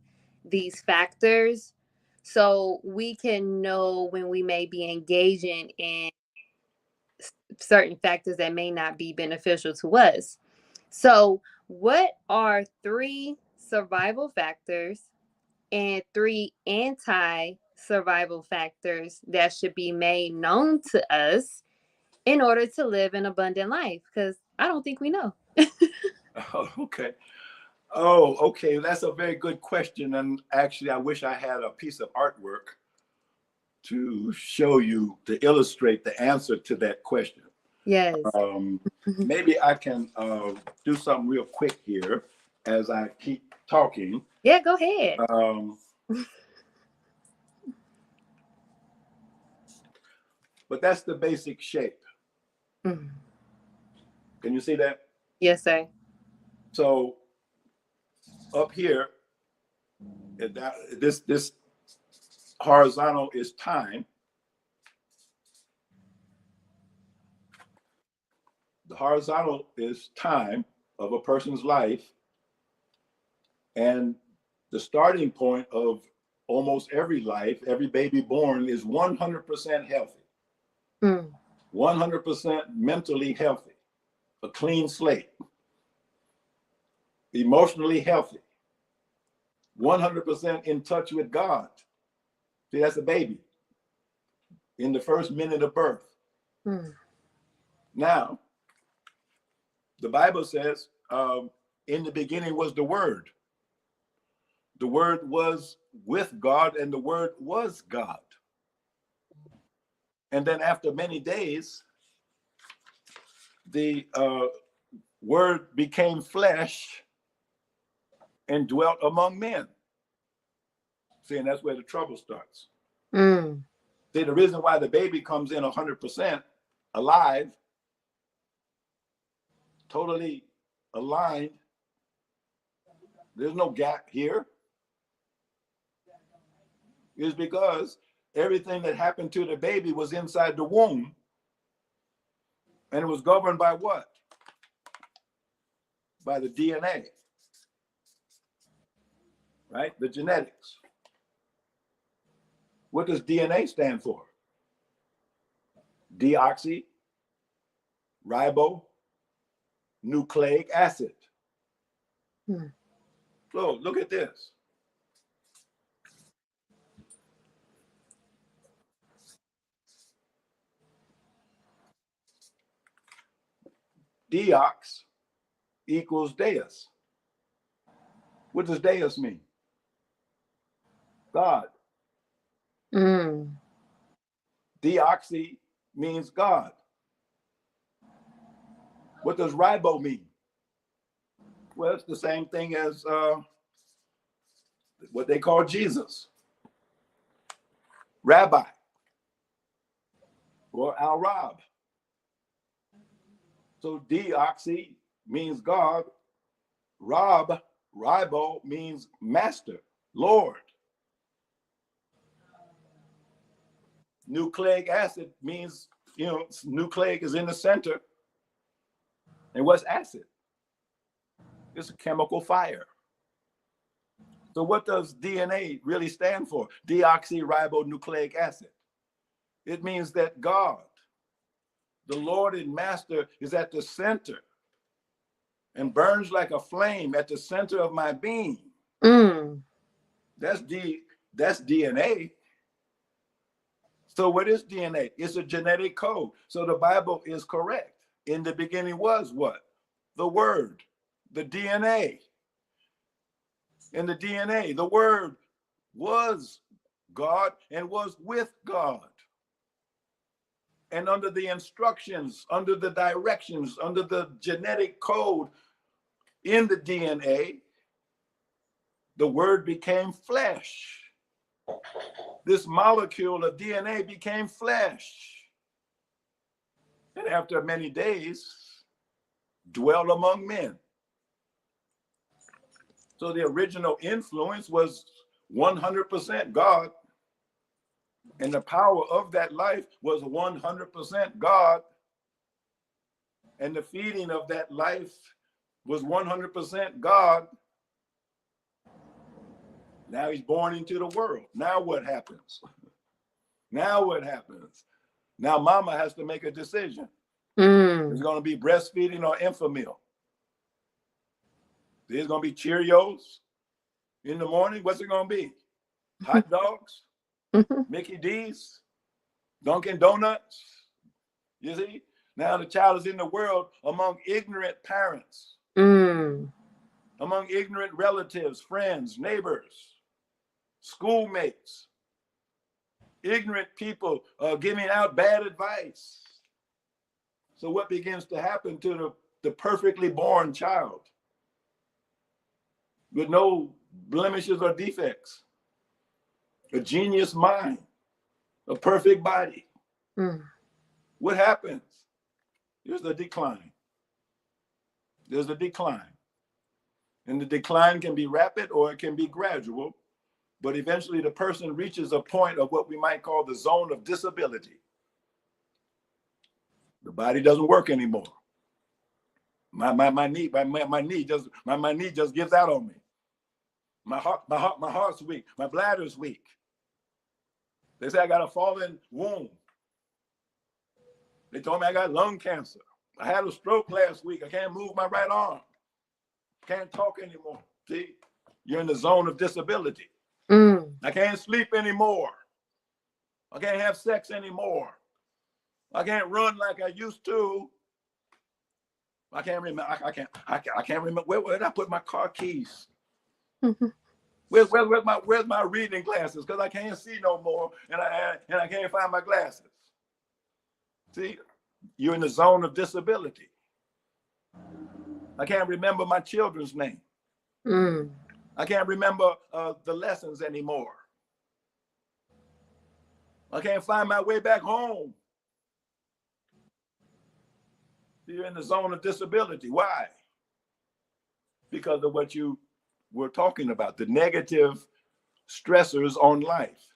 A: these factors, so we can know when we may be engaging in certain factors that may not be beneficial to us. So, what are three survival factors and three anti survival factors that should be made known to us in order to live an abundant life? Because I don't think we know.
B: Oh, okay. Oh, okay. That's a very good question. And actually, I wish I had a piece of artwork to show you, to illustrate the answer to that question.
A: Yes.
B: Maybe I can do something real quick here as I keep talking.
A: Yeah, go ahead.
B: But that's the basic shape.
A: Mhm.
B: Can you see that?
A: Yes, sir.
B: So up here, this horizontal is time. The horizontal is time of a person's life, and the starting point of almost every life, every baby born, is 100% healthy, 100% mentally healthy, a clean slate, emotionally healthy, 100% in touch with God. See, that's a baby in the first minute of birth. Now, the Bible says, in the beginning was the Word. The Word was with God, and the Word was God. And then after many days, the Word became flesh and dwelt among men. See, and that's where the trouble starts. See, the reason why the baby comes in 100% alive, totally aligned, there's no gap here, is because everything that happened to the baby was inside the womb, and it was governed by what? By the DNA, right? The genetics. What does DNA stand for? Deoxyribonucleic acid. So look at this. Deox equals deus. What does deus mean? God. Deoxy means God. What does ribo mean? Well, it's the same thing as what they call Jesus, Rabbi, or Al-Rab. So deoxy means God. Ribo means master, Lord. Nucleic acid means, nucleic is in the center. And what's acid? It's a chemical fire. So what does DNA really stand for? Deoxyribonucleic acid. It means that God, the Lord and Master, is at the center and burns like a flame at the center of my being. That's DNA. So what is DNA? It's a genetic code. So the Bible is correct. In the beginning was what? The Word, the DNA. In the DNA, the Word was God and was with God. And under the instructions, under the directions, under the genetic code in the DNA, the Word became flesh. This molecule of DNA became flesh. And after many days, dwelt among men. So the original influence was 100% God. And the power of that life was 100% God. And the feeding of that life was 100% God. Now he's born into the world. Now what happens? Now what happens? Now mama has to make a decision. It's going to be breastfeeding or Enfamil. There's going to be Cheerios in the morning. What's it going to be? Hot dogs? Mickey D's? Dunkin' Donuts? You see? Now the child is in the world among ignorant parents, among ignorant relatives, friends, neighbors, schoolmates, ignorant people giving out bad advice. So what begins to happen to the perfectly born child with no blemishes or defects, a genius mind, a perfect body? What happens? There's a decline. There's a decline. And the decline can be rapid or it can be gradual, but eventually the person reaches a point of what we might call the zone of disability. The body doesn't work anymore. My knee just gives out on me. My heart's weak. My bladder's weak. They say I got a fallen womb. They told me I got lung cancer. I had a stroke last week. I can't move my right arm. Can't talk anymore. See, you're in the zone of disability. I can't sleep anymore. I can't have sex anymore. I can't run like I used to. I can't remember. I can't remember. Where did I put my car keys? Where's my reading glasses? Because I can't see no more, and I can't find my glasses. See, you're in the zone of disability. I can't remember my children's name. I can't remember the lessons anymore. I can't find my way back home. You're in the zone of disability. Why? Because of what you were talking about, the negative stressors on life.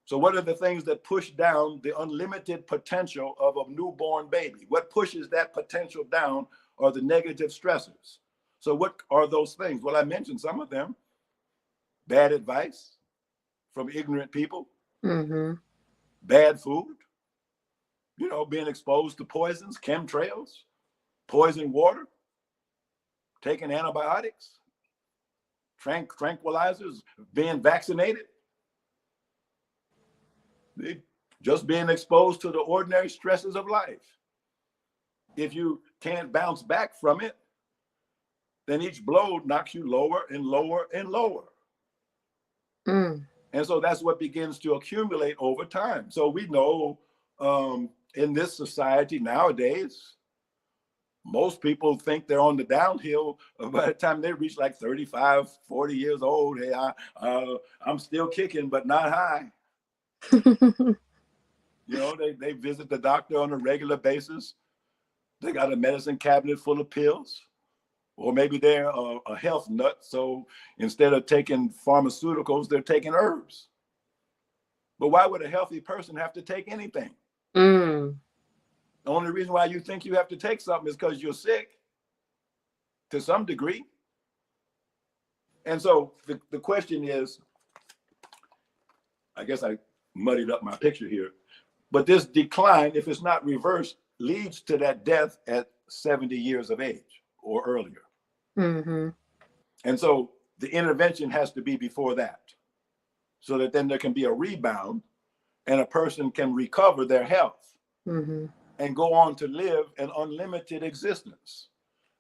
B: So what are the things that push down the unlimited potential of a newborn baby? What pushes that potential down are the negative stressors. So what are those things? Well, I mentioned some of them. Bad advice from ignorant people, bad food, being exposed to poisons, chemtrails, poison water, taking antibiotics, tranquilizers, being vaccinated, just being exposed to the ordinary stresses of life. If you can't bounce back from it, then each blow knocks you lower and lower and lower. And so that's what begins to accumulate over time. So we know in this society nowadays, most people think they're on the downhill by the time they reach like 35, 40 years old. Hey, I'm still kicking, but not high. They visit the doctor on a regular basis. They got a medicine cabinet full of pills. Or maybe they're a health nut. So instead of taking pharmaceuticals, they're taking herbs. But why would a healthy person have to take anything? The only reason why you think you have to take something is because you're sick to some degree. And so the question is, I guess I muddied up my picture here, but this decline, if it's not reversed, leads to that death at 70 years of age or earlier. And so the intervention has to be before that, so that then there can be a rebound and a person can recover their health and go on to live an unlimited existence.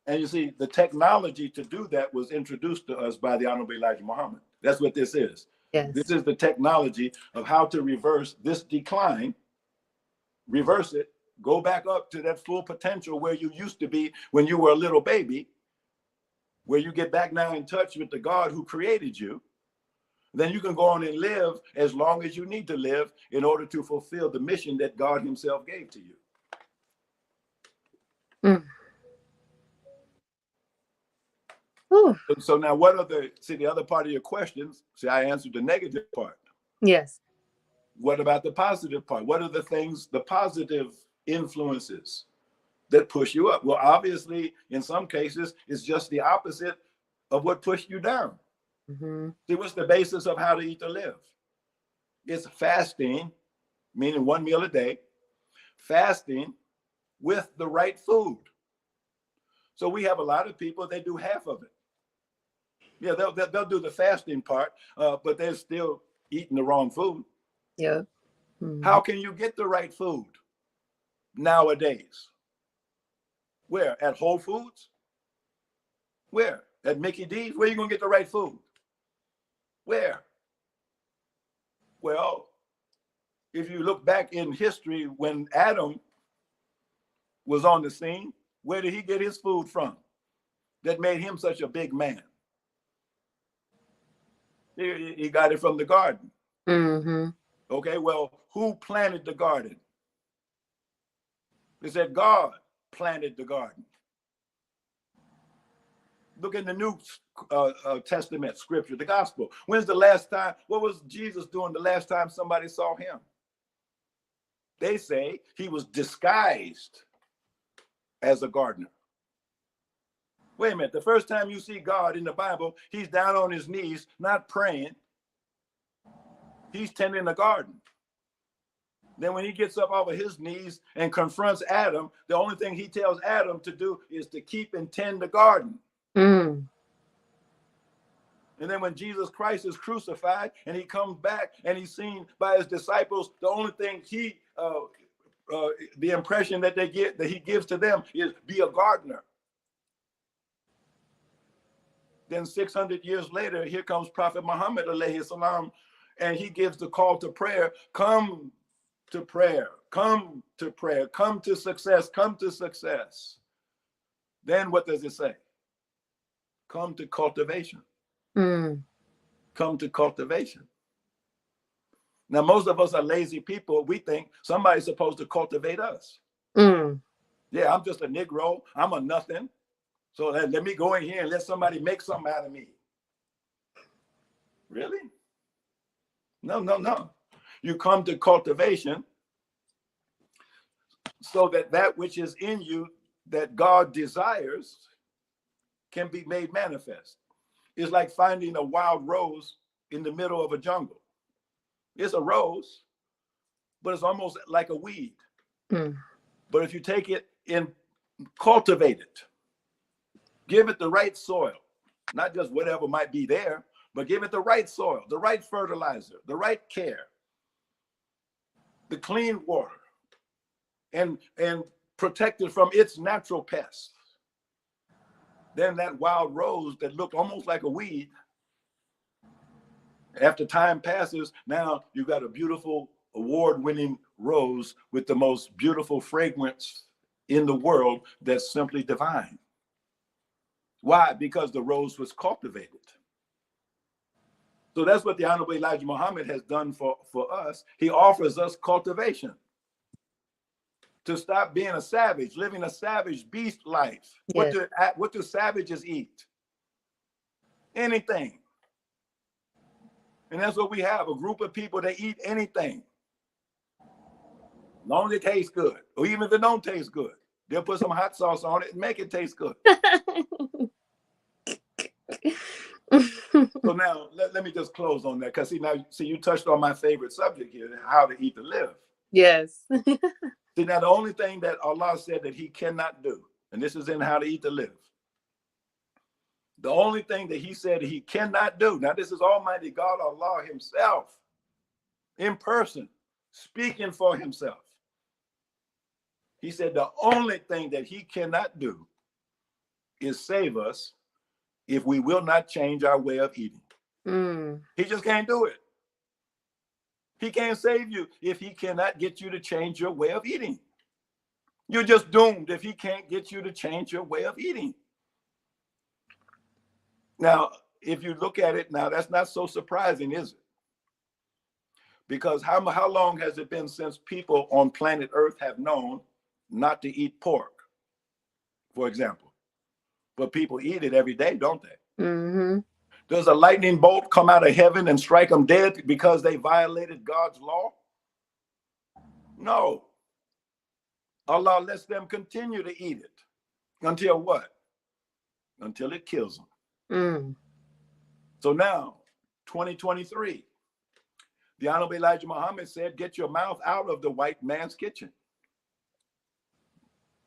B: And you see, the technology to do that was introduced to us by the Honorable Elijah Muhammad. That's what this is. Yes. This is the technology of how to reverse this decline, reverse it, go back up to that full potential where you used to be when you were a little baby, where you get back now in touch with the God who created you. Then you can go on and live as long as you need to live in order to fulfill the mission that God himself gave to you.
A: Whew.
B: So now what are the other part of your questions? See, I answered the negative part.
A: Yes.
B: What about the positive part? What are the things, the positive influences that push you up? Well, obviously, in some cases, it's just the opposite of what pushed you down.
A: Mm-hmm.
B: See, what's the basis of how to eat to live? It's fasting, meaning one meal a day, fasting with the right food. So we have a lot of people, they do half of it. Yeah, they'll do the fasting part, but they're still eating the wrong food.
A: Yeah. Mm-hmm.
B: How can you get the right food nowadays? Where? At Whole Foods? Where? At Mickey D's? Where are you going to get the right food? Where? Well, if you look back in history, when Adam was on the scene, where did he get his food from that made him such a big man? He got it from the garden.
A: Mm-hmm.
B: Okay, well, who planted the garden? It said God planted the garden. Look in the New Testament scripture, the gospel. When's the last time, what was Jesus doing the last time somebody saw him? They say he was disguised as a gardener. Wait a minute, the first time you see God in the Bible, he's down on his knees, not praying. He's tending the garden. Then when he gets up off of his knees and confronts Adam, the only thing he tells Adam to do is to keep and tend the garden.
A: Mm.
B: And then when Jesus Christ is crucified and he comes back and he's seen by his disciples, the only thing the impression that they get, that he gives to them, is be a gardener. Then 600 years later, here comes Prophet Muhammad alayhi salam, and he gives the call to prayer. Come to prayer, come to prayer, come to success, come to success. Then what does it say? Come to cultivation.
A: Mm.
B: Come to cultivation. Now, most of us are lazy people. We think somebody's supposed to cultivate us.
A: Mm.
B: Yeah, I'm just a Negro. I'm a nothing. So let me go in here and let somebody make something out of me. Really? No, no, no. You come to cultivation so that that which is in you that God desires can be made manifest. It's like finding a wild rose in the middle of a jungle. It's a rose, but it's almost like a weed.
A: Mm.
B: But if you take it and cultivate it, give it the right soil, not just whatever might be there, but give it the right soil, the right fertilizer, the right care, the clean water, and protect it from its natural pests. Then that wild rose that looked almost like a weed, after time passes, now you've got a beautiful award-winning rose with the most beautiful fragrance in the world that's simply divine. Why? Because the rose was cultivated. So that's what the Honorable Elijah Muhammad has done for us. He offers us cultivation to stop being a savage, living a savage beast life.
A: Yes.
B: What do savages eat? Anything. And that's what we have, a group of people that eat anything. As long as it tastes good, or even if it don't taste good, they'll put some hot sauce on it and make it taste good. So now let me just close on that, because see, you touched on my favorite subject here, how to eat to live.
A: Yes.
B: See, now the only thing that Allah said that he cannot do, and this is in How to Eat to Live, the only thing that he said he cannot do, now this is Almighty God, Allah himself, in person, speaking for himself. He said the only thing that he cannot do is save us if we will not change our way of eating.
A: Mm.
B: He just can't do it. He can't save you if he cannot get you to change your way of eating. You're just doomed if he can't get you to change your way of eating. Now, if you look at it now, that's not so surprising, is it? Because how long has it been since people on planet Earth have known not to eat pork, for example? but people eat it every day, don't they?
A: Mm-hmm.
B: Does a lightning bolt come out of heaven and strike them dead because they violated God's law? No. Allah lets them continue to eat it. Until what? Until it kills them.
A: Mm.
B: So now, 2023, the Honorable Elijah Muhammad said, get your mouth out of the white man's kitchen.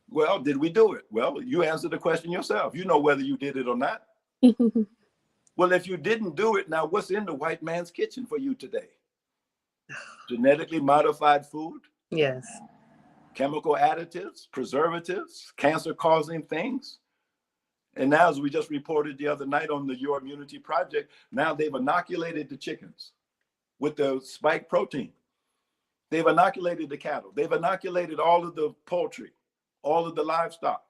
B: Well, did we do it? Well, you answer the question yourself. You know whether you did it or not. Well, if you didn't do it, now what's in the white man's kitchen for you today? Genetically modified food?
A: Yes.
B: Chemical additives, preservatives, cancer-causing things. And now, as we just reported the other night on the Your Immunity Project, now they've inoculated the chickens with the spike protein. They've inoculated the cattle. They've inoculated all of the poultry, all of the livestock.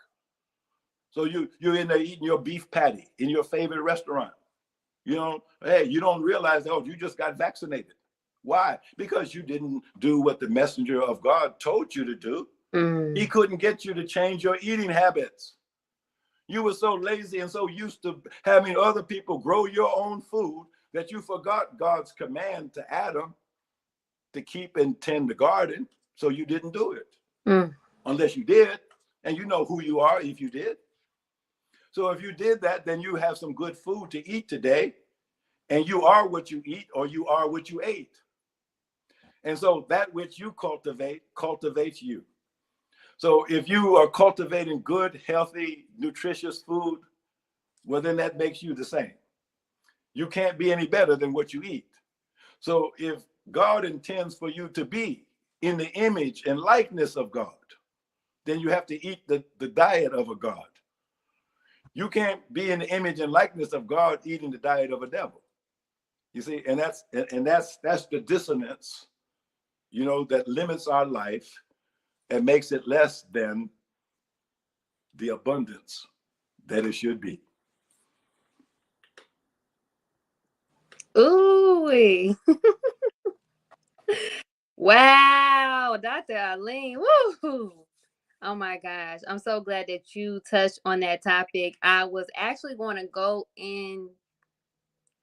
B: So you're in there eating your beef patty in your favorite restaurant. You know, hey, you don't realize, oh, you just got vaccinated. Why? Because you didn't do what the messenger of God told you to do. He couldn't get you to change your eating habits. You were so lazy and so used to having other people grow your own food that you forgot God's command to Adam to keep and tend the garden. So you didn't do it. Unless you did. And you know who you are if you did. So if you did that, then you have some good food to eat today. And you are what you eat, or you are what you ate. And so that which you cultivate cultivates you. So if you are cultivating good, healthy, nutritious food, well, then that makes you the same. You can't be any better than what you eat. So if God intends for you to be in the image and likeness of God, then you have to eat the diet of a God. You can't be in the image and likeness of God eating the diet of a devil. You see, and that's the dissonance, you know, that limits our life and makes it less than the abundance that it should be.
A: Ooh. Wow, Dr. Alim. Woo! Oh my gosh. I'm so glad that you touched on that topic. I was actually going to go in,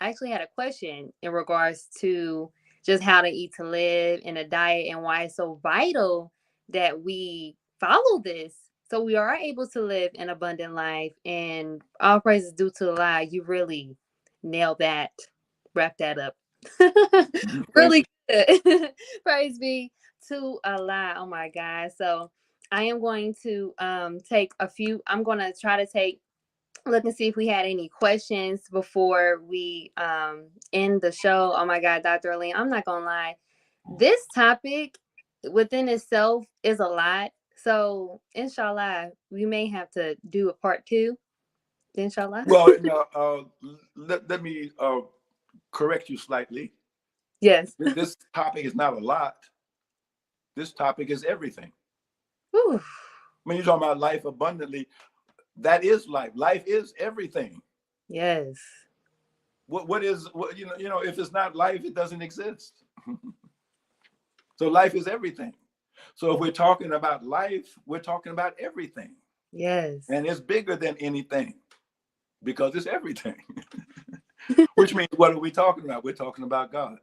A: I actually had a question in regards to just how to eat to live in a diet and why it's so vital that we follow this so we are able to live an abundant life. And all praises due to Allah. You really nailed that, wrap that up.
B: Thank
A: Really
B: you.
A: good. Praise be to Allah. Oh my God. So I am going to take a few, I'm going to try to take, look and see if we had any questions before we end the show. Oh my God, Dr. Alim, I'm not gonna lie. This topic within itself is a lot. So inshallah, we may have to do a part 2. Inshallah.
B: Well, now, let me correct you slightly.
A: Yes.
B: This topic is not a lot. This topic is everything.
A: Whew.
B: When you're talking about life abundantly, that is life. Life is everything.
A: Yes.
B: What you know, if it's not life, it doesn't exist. So life is everything. So if we're talking about life, we're talking about everything.
A: Yes.
B: And it's bigger than anything because it's everything. Which means, what are we talking about? We're talking about God.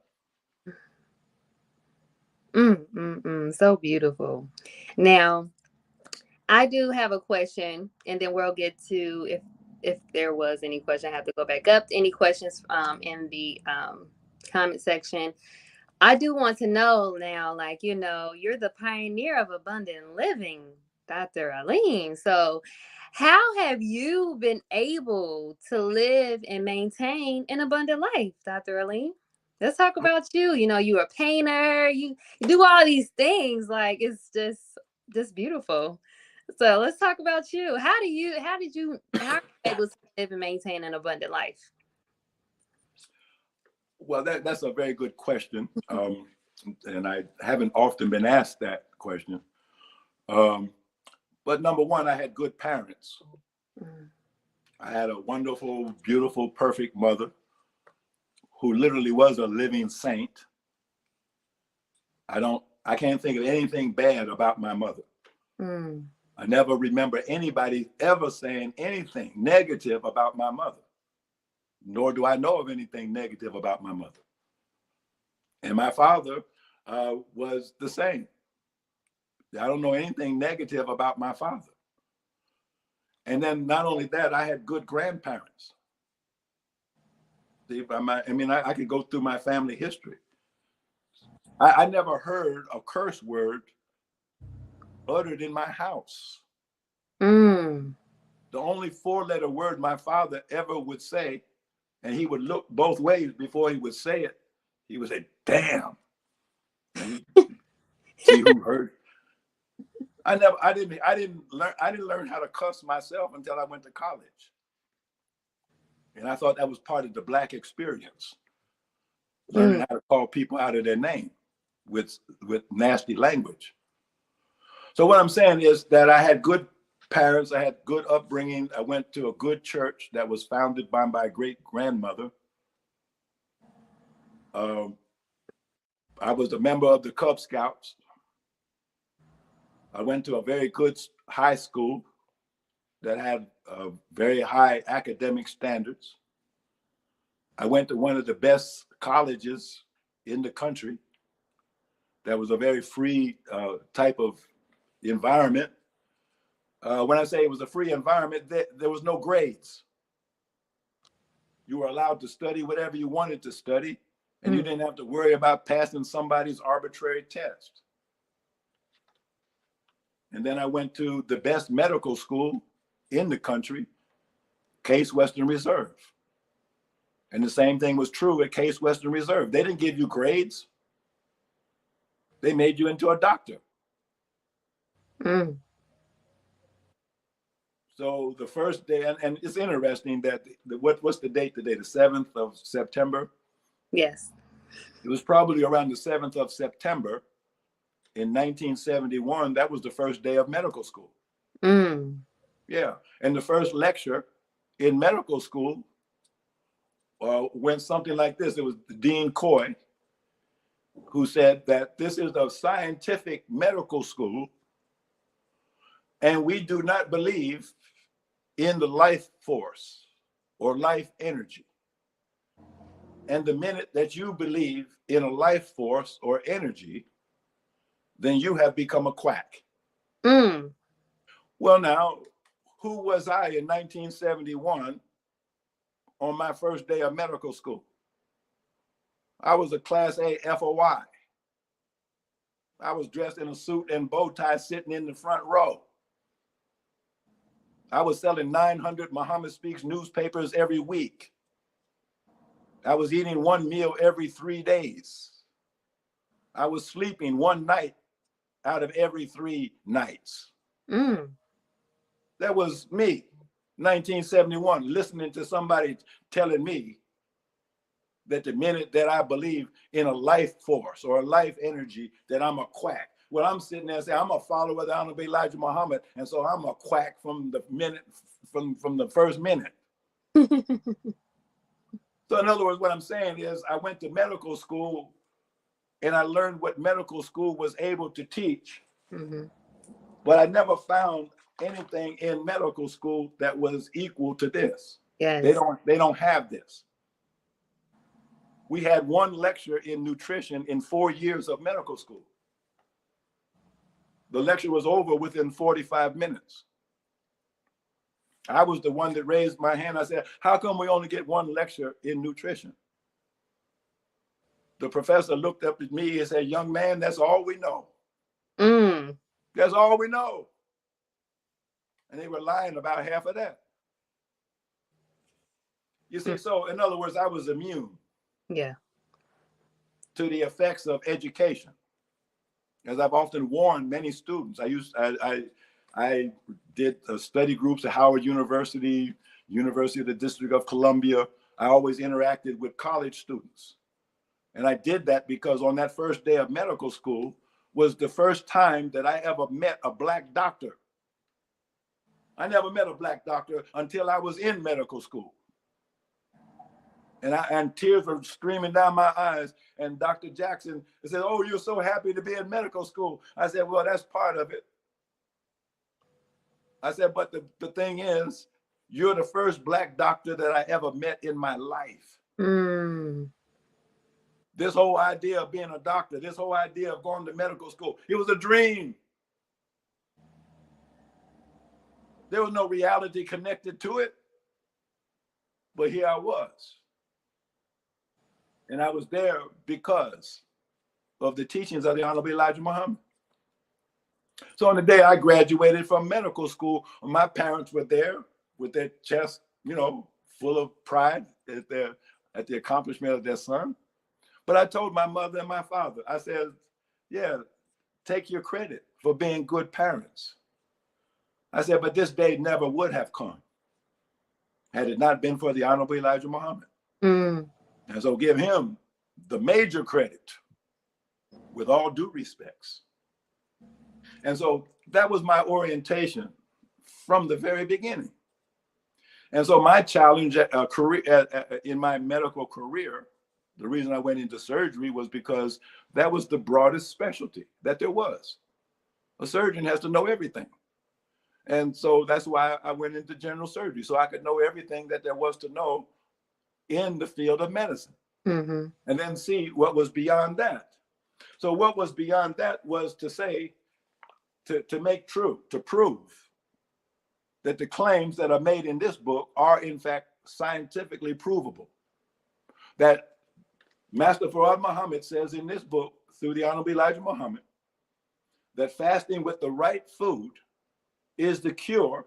A: So beautiful. Now, I do have a question, and then we'll get to if there was any question. I have to go back up. Any questions in the comment section? I do want to know now, like, you know, you're the pioneer of abundant living, Dr. Alim. So how have you been able to live and maintain an abundant life, Dr. Alim? Let's talk about you. You know, you're a painter, you do all these things. Like, it's just beautiful. So let's talk about you. How are you able to live and maintain an abundant life?
B: Well, that's a very good question. And I haven't often been asked that question. But number one, I had good parents. I had a wonderful, beautiful, perfect mother who literally was a living saint. I can't think of anything bad about my mother. I never remember anybody ever saying anything negative about my mother, nor do I know of anything negative about my mother. And my father was the same. I don't know anything negative about my father. And then not only that, I had good grandparents. I could go through my family history. I never heard a curse word uttered in my house.
A: Mm.
B: The only four-letter word my father ever would say, and he would look both ways before he would say it, he would say, damn. And see who heard. I didn't learn how to cuss myself until I went to college. And I thought that was part of the Black experience, learning how to call people out of their name with nasty language. So what I'm saying is that I had good parents, I had good upbringing. I went to a good church that was founded by my great grandmother. I was a member of the Cub Scouts. I went to a very good high school that had very high academic standards. I went to one of the best colleges in the country. That was a very free type of environment. When I say it was a free environment, there was no grades. You were allowed to study whatever you wanted to study, and you didn't have to worry about passing somebody's arbitrary test. And then I went to the best medical school in the country, Case Western Reserve. And the same thing was true at Case Western Reserve. They didn't give you grades. They made you into a doctor. So the first day, and it's interesting that what's the date today? The 7th of September?
A: Yes.
B: It was probably around the 7th of September in 1971. That was the first day of medical school. Yeah. And the first lecture in medical school went something like this. It was Dean Coy who said that this is a scientific medical school, and we do not believe in the life force or life energy. And the minute that you believe in a life force or energy, then you have become a quack. Well, now, who was I in 1971 on my first day of medical school? I was a Class A FOI. I was dressed in a suit and bow tie sitting in the front row. I was selling 900 Muhammad Speaks newspapers every week. I was eating one meal every 3 days. I was sleeping one night out of every 3 nights. That was me, 1971, listening to somebody telling me that the minute that I believe in a life force or a life energy, that I'm a quack. Well, I'm sitting there saying I'm a follower of the Honorable Elijah Muhammad, and so I'm a quack from the first minute. So in other words, what I'm saying is I went to medical school and I learned what medical school was able to teach, but I never found anything in medical school that was equal to this.
A: Yes.
B: They don't have this. We had one lecture in nutrition in 4 years of medical school. The lecture was over within 45 minutes. I was the one that raised my hand. I said, how come we only get one lecture in nutrition? The professor looked up at me and said, young man, that's all we know. That's all we know. And they were lying about half of that. You see, so in other words, I was immune to the effects of education. As I've often warned many students, I did study groups at Howard University, University of the District of Columbia. I always interacted with college students. And I did that because on that first day of medical school was the first time that I ever met a Black doctor. I never met a Black doctor until I was in medical school. And tears were streaming down my eyes. And Dr. Jackson said, oh, you're so happy to be in medical school. I said, well, that's part of it. I said, but the thing is, you're the first Black doctor that I ever met in my life.
A: Mm.
B: This whole idea of being a doctor, this whole idea of going to medical school, it was a dream. There was no reality connected to it. But here I was. And I was there because of the teachings of the Honorable Elijah Muhammad. So on the day I graduated from medical school, my parents were there with their chest, full of pride at the accomplishment of their son. But I told my mother and my father, I said, yeah, take your credit for being good parents. I said, but this day never would have come had it not been for the Honorable Elijah Muhammad. Mm. And so give him the major credit with all due respects. And so that was my orientation from the very beginning. And so my challenge in my medical career, the reason I went into surgery was because that was the broadest specialty that there was. A surgeon has to know everything. And so that's why I went into general surgery, so I could know everything that there was to know in the field of medicine. Mm-hmm. And then see what was beyond that. So what was beyond that was to say, to make true, to prove that the claims that are made in this book are in fact scientifically provable. That Master Fard Muhammad says in this book, through the Honorable Elijah Muhammad, that fasting with the right food is the cure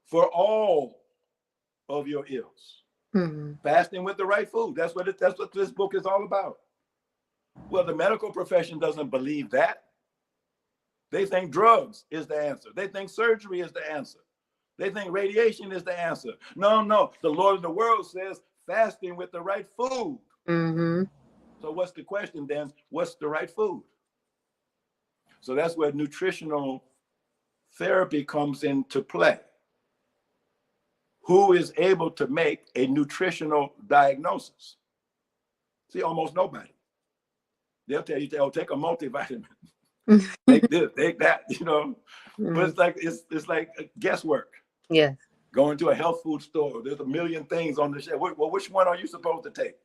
B: for all of your ills. Mm-hmm. Fasting with the right food. That's what this book is all about. Well, the medical profession doesn't believe that. They think drugs is the answer. They think surgery is the answer. They think radiation is the answer. No. The Lord of the world says fasting with the right food. Mm-hmm. So what's the question then? What's the right food? So that's where nutritional therapy comes into play. Who is able to make a nutritional diagnosis? See, almost nobody. They'll tell you, take a multivitamin. Take this, take that, Mm-hmm. But it's like guesswork. Yeah. Going to a health food store, there's a million things on the shelf. Well, which one are you supposed to take?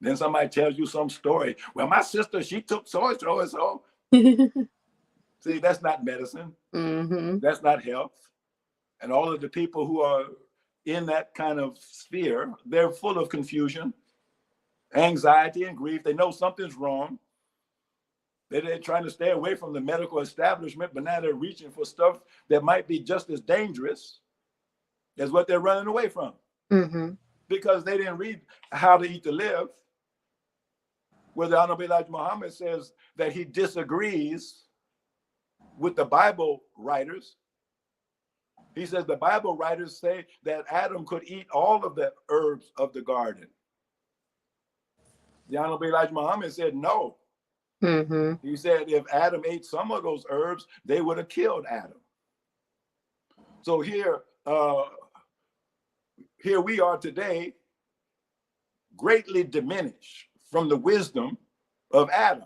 B: Then somebody tells you some story. Well, my sister, she took so and so. See, that's not medicine. Mm-hmm. That's not health. And all of the people who are in that kind of sphere, they're full of confusion, anxiety, and grief. They know something's wrong. They're trying to stay away from the medical establishment, but now they're reaching for stuff that might be just as dangerous as what they're running away from. Mm-hmm. Because they didn't read How to Eat to Live, where the Honorable Elijah Muhammad says that he disagrees with the Bible writers. He says the Bible writers say that Adam could eat all of the herbs of the garden. The Honorable Elijah Muhammad said no. Mm-hmm. He said if Adam ate some of those herbs, they would have killed Adam. So here we are today, greatly diminished from the wisdom of Adam.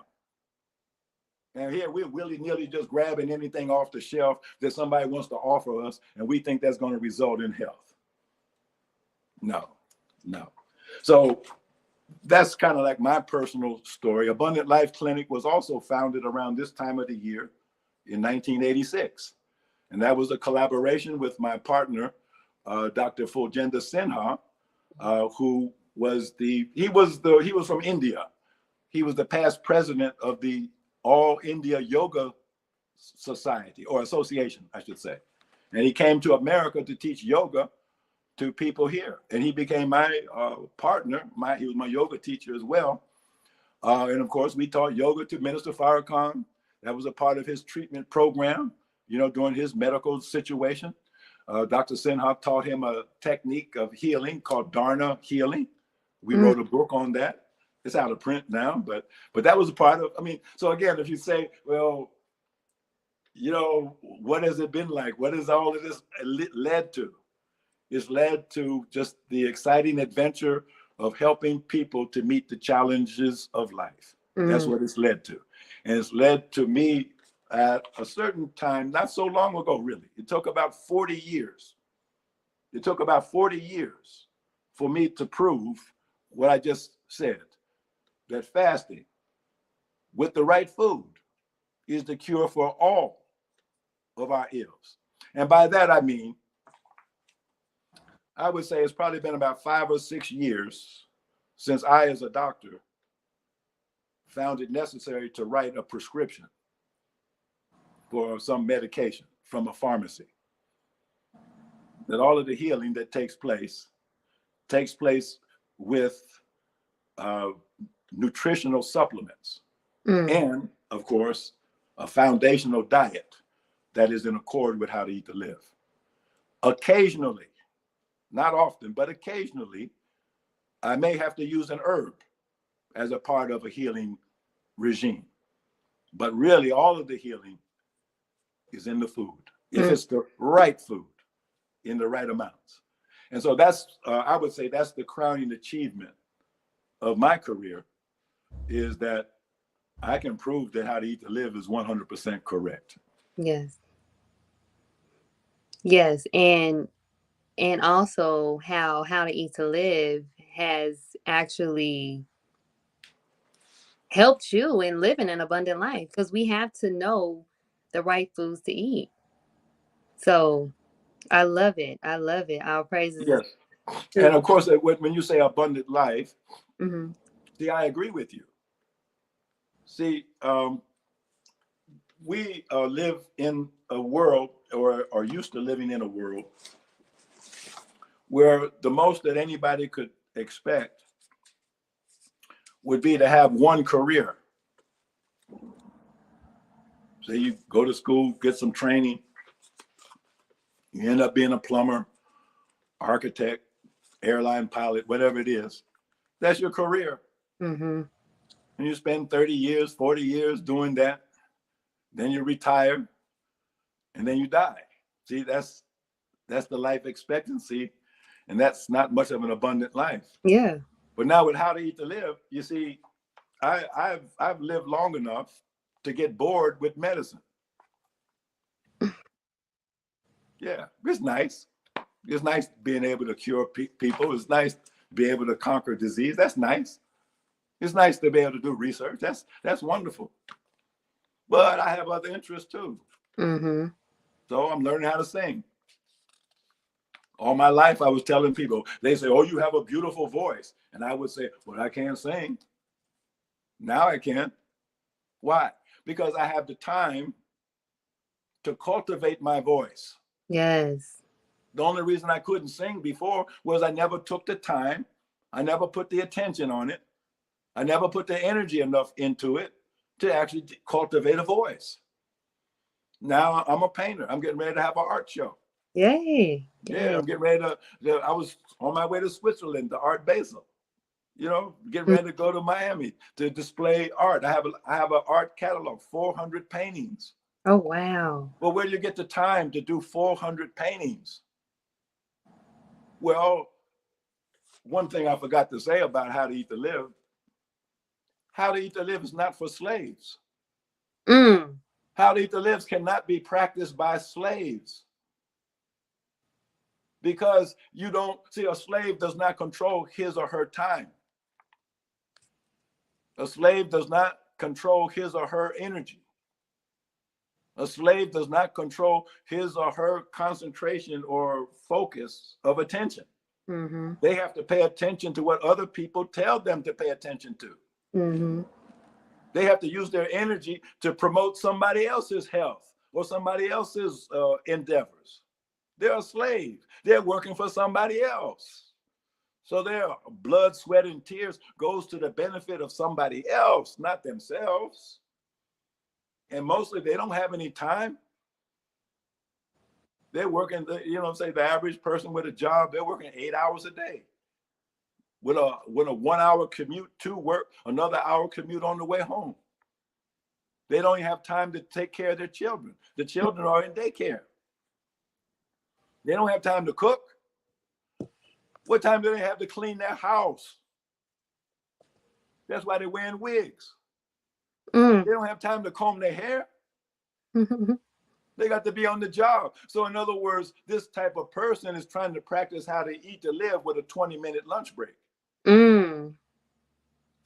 B: And here we're willy-nilly just grabbing anything off the shelf that somebody wants to offer us, and we think that's going to result in health. No. So that's kind of like my personal story. Abundant Life Clinic was also founded around this time of the year in 1986. And that was a collaboration with my partner, Dr. Fuljendra Sinha, who was he was from India. He was the past president of the All India Yoga Society, or Association, I should say. And he came to America to teach yoga to people here. And he became my partner. He was my yoga teacher as well. And of course, we taught yoga to Minister Farrakhan. That was a part of his treatment program, during his medical situation. Dr. Sinha taught him a technique of healing called Dharna healing. We wrote a book on that. It's out of print now, but that was a part of, so again, if you say, well, what has it been like? What has all of this led to? It's led to just the exciting adventure of helping people to meet the challenges of life. Mm-hmm. That's what it's led to. And it's led to me at a certain time, not so long ago, really. It took about 40 years. It took about 40 years for me to prove what I just said, that fasting with the right food is the cure for all of our ills. And by that, I mean, I would say it's probably been about 5 or 6 years since I, as a doctor, found it necessary to write a prescription for some medication from a pharmacy. That all of the healing that takes place with nutritional supplements and, of course, a foundational diet that is in accord with how to eat to live. Occasionally, not often, but occasionally, I may have to use an herb as a part of a healing regime. But really, all of the healing is in the food, if it's the right food in the right amounts. And so that's, I would say that's the crowning achievement of my career, is that I can prove that how to eat to live is 100% correct.
A: Yes. Yes. And also how to eat to live has actually helped you in living an abundant life, because we have to know the right foods to eat. So I love it. I love it. Our praises.
B: Yes. And of course, when you say abundant life,
A: Mm-hmm.
B: see, I agree with you. See, we live in a world, or are used to living in a world, where the most that anybody could expect would be to have one career. So you go to school, get some training, you end up being a plumber, architect, airline pilot, whatever it is. That's your career.
A: Mm-hmm.
B: And you spend 30 years, 40 years doing that. Then you retire, and then you die. See, that's the life expectancy, and that's not much of an abundant life.
A: Yeah.
B: But now with how to eat to live, you see, I've lived long enough to get bored with medicine. Yeah, it's nice. It's nice being able to cure people. It's nice to be able to conquer disease. That's nice. It's nice to be able to do research. That's wonderful. But I have other interests too.
A: Mm-hmm.
B: So I'm learning how to sing. All my life, I was telling people, they say, "Oh, you have a beautiful voice." And I would say, "Well, I can't sing." Now I can. Why? Because I have the time to cultivate my voice.
A: Yes.
B: The only reason I couldn't sing before was I never took the time. I never put the attention on it. I never put the energy enough into it to actually cultivate a voice. Now I'm a painter. I'm getting ready to have an art show.
A: Yay.
B: Yeah, I'm getting ready to, I was on my way to Switzerland, to Art Basel. Getting ready to go to Miami to display art. I have an art catalog, 400 paintings.
A: Oh, wow.
B: Well, where do you get the time to do 400 paintings? Well, one thing I forgot to say about how to eat to live. How to eat to live is not for slaves. How to eat to live cannot be practiced by slaves. Because you don't see, a slave does not control his or her time. A slave does not control his or her energy. A slave does not control his or her concentration or focus of attention.
A: Mm-hmm.
B: They have to pay attention to what other people tell them to pay attention to.
A: Mm-hmm.
B: They have to use their energy to promote somebody else's health or somebody else's endeavors. They're a slave. They're working for somebody else. So their blood, sweat, and tears goes to the benefit of somebody else, not themselves. And mostly they don't have any time. They're working, the average person with a job, they're working 8 hours a day. With a 1 hour commute to work, another hour commute on the way home. They don't even have time to take care of their children. The children are in daycare. They don't have time to cook. What time do they have to clean their house? That's why they're wearing wigs. They don't have time to comb their hair. They got to be on the job. So in other words, this type of person is trying to practice how to eat to live with a 20-minute lunch break.
A: Mm.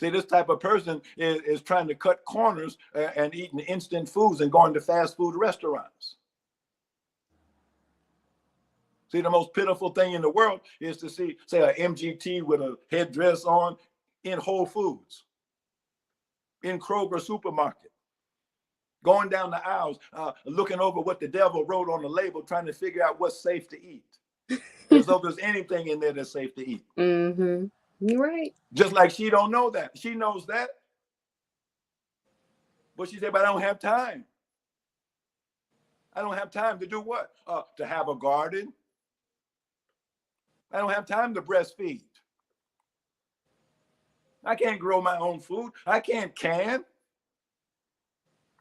B: See, this type of person is trying to cut corners and eating instant foods and going to fast food restaurants. See, the most pitiful thing in the world is to see, say, an MGT with a headdress on in Whole Foods, in Kroger supermarket, going down the aisles, looking over what the devil wrote on the label, trying to figure out what's safe to eat, as though there's anything in there that's safe to eat.
A: Mm-hmm. You're right.
B: Just like she don't know that. She knows that. But she said, but I don't have time. I don't have time to do what? To have a garden. I don't have time to breastfeed. I can't grow my own food. I can't can.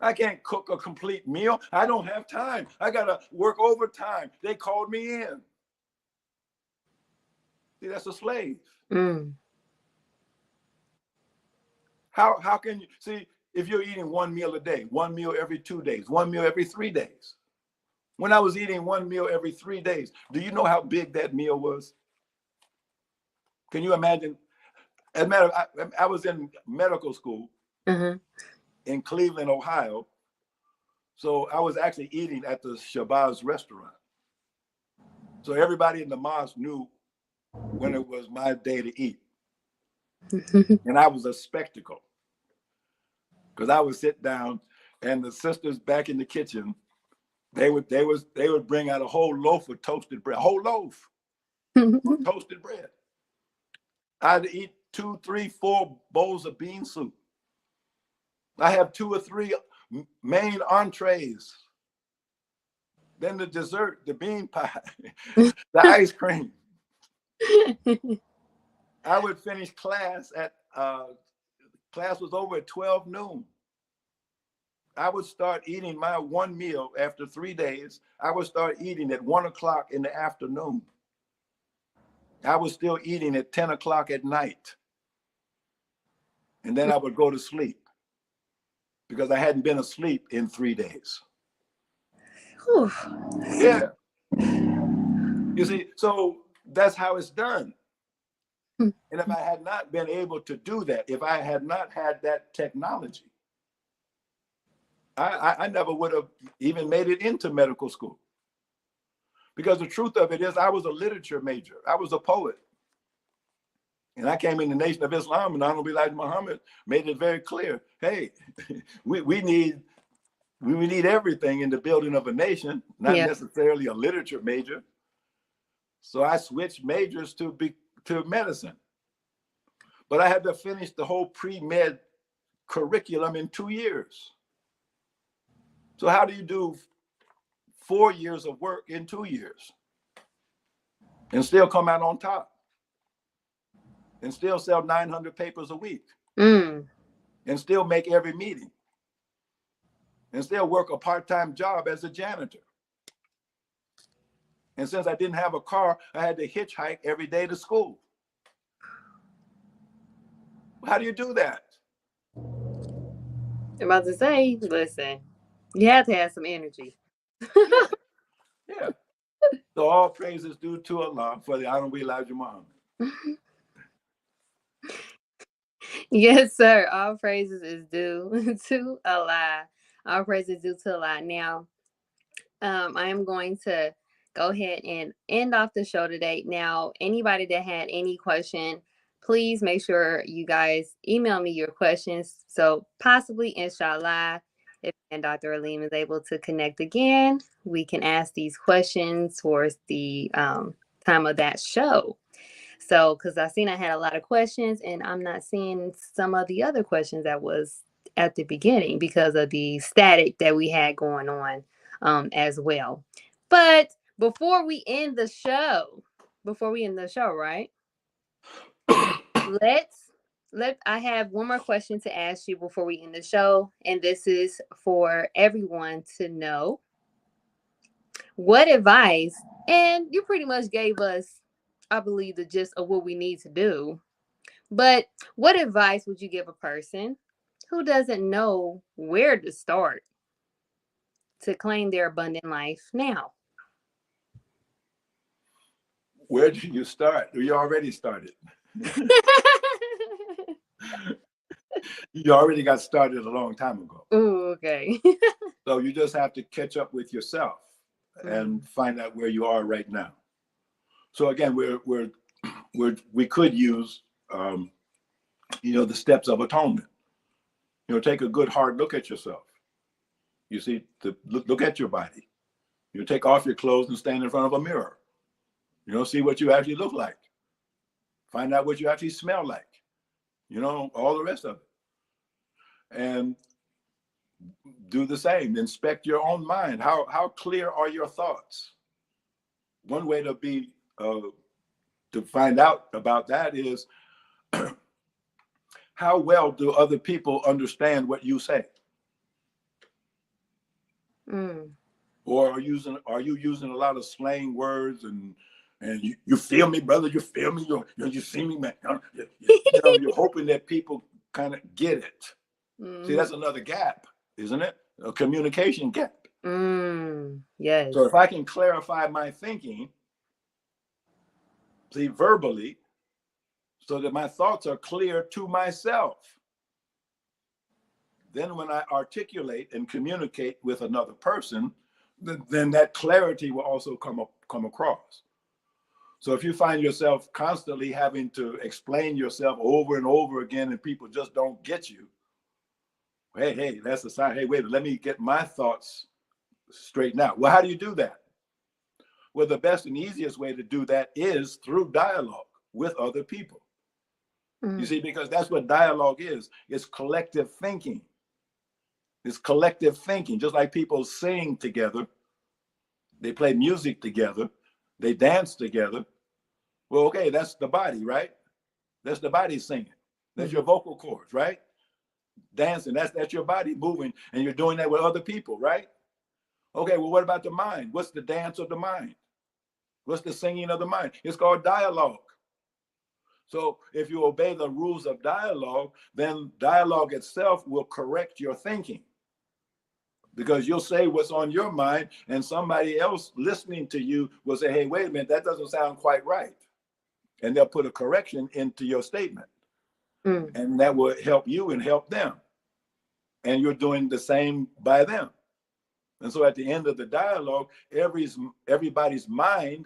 B: I can't cook a complete meal. I don't have time. I got to work overtime. They called me in. See, that's a slave.
A: Mm.
B: How can you see if you're eating one meal a day, one meal every 2 days, one meal every 3 days? When I was eating one meal every 3 days, do you know how big that meal was? Can you imagine? As a matter of, I was in medical school in Cleveland, Ohio. So I was actually eating at the Shabazz restaurant. So everybody in the mosque knew when it was my day to eat. And I was a spectacle. Because I would sit down and the sisters back in the kitchen, they would bring out a whole loaf of toasted bread, a whole loaf of toasted bread. I'd eat 2, 3, 4 bowls of bean soup. I have 2 or 3 main entrees. Then the dessert, the bean pie, the ice cream. I would finish class at class was over at 12 noon. I would start eating my one meal after 3 days. I would start eating at 1 o'clock in the afternoon. I was still eating at 10 o'clock at night. And then I would go to sleep because I hadn't been asleep in 3 days.
A: Whew.
B: Yeah. You see, so that's how it's done. And if I had not been able to do that, if I had not had that technology, I never would have even made it into medical school. Because the truth of it is I was a literature major. I was a poet. And I came in the Nation of Islam, and Honorable Elijah Muhammad made it very clear, hey, we need everything in the building of a nation, not necessarily a literature major. So I switched majors to medicine. But I had to finish the whole pre-med curriculum in 2 years. So how do you do 4 years of work in 2 years and still come out on top and still sell 900 papers a week and still make every meeting and still work a part-time job as a janitor? And since I didn't have a car, I had to hitchhike every day to school. How do you do that?
A: I'm about to say, listen, you have to have some energy.
B: Yeah. So all praise is due to Allah for the Honorable Elijah Muhammad.
A: Yes, sir. All praises is due to Allah. All praises due to Allah. Now, I am going to go ahead and end off the show today. Now, anybody that had any question, please make sure you guys email me your questions. So possibly, inshallah, if Dr. Alim is able to connect again, we can ask these questions towards the time of that show. So, because I seen I had a lot of questions, and I'm not seeing some of the other questions that was at the beginning because of the static that we had going on as well. But before we end the show, right? Let I have one more question to ask you before we end the show, and this is for everyone to know what advice, and you pretty much gave us, I believe, the gist of what we need to do. But what advice would you give a person who doesn't know where to start to claim their abundant life now?
B: Where do you start? You already started. You already got started a long time ago.
A: Ooh, okay.
B: So you just have to catch up with yourself and find out where you are right now. So again, we could use the steps of atonement. Take a good hard look at yourself. You see, look at your body. Take off your clothes and stand in front of a mirror. See what you actually look like. Find out what you actually smell like. All the rest of it. And do the same. Inspect your own mind. How clear are your thoughts? One way to find out about that is how well do other people understand what you say? Or are you using a lot of slang words and you feel me, brother? You feel me? You see me, man? You're hoping that people kind of get it. See, that's another gap, isn't it? A communication gap.
A: Yes.
B: So if I can clarify my thinking, see, verbally, so that my thoughts are clear to myself, then when I articulate and communicate with another person, then that clarity will also come across. So if you find yourself constantly having to explain yourself over and over again and people just don't get you, hey, that's a sign. Hey, wait, let me get my thoughts straightened out. Well, how do you do that? Well, the best and easiest way to do that is through dialogue with other people. You see, because that's what dialogue is. It's collective thinking. It's collective thinking, just like people sing together. They play music together. They dance together. Well, okay, that's the body, right? That's the body singing. That's your vocal cords, right? Dancing, that's your body moving, and you're doing that with other people, right? Okay, well, what about the mind? What's the dance of the mind? What's the singing of the mind? It's called dialogue. So if you obey the rules of dialogue, then dialogue itself will correct your thinking. Because you'll say what's on your mind, and somebody else listening to you will say, hey, wait a minute, that doesn't sound quite right. And they'll put a correction into your statement. And that will help you and help them. And you're doing the same by them. And so at the end of the dialogue, everybody's mind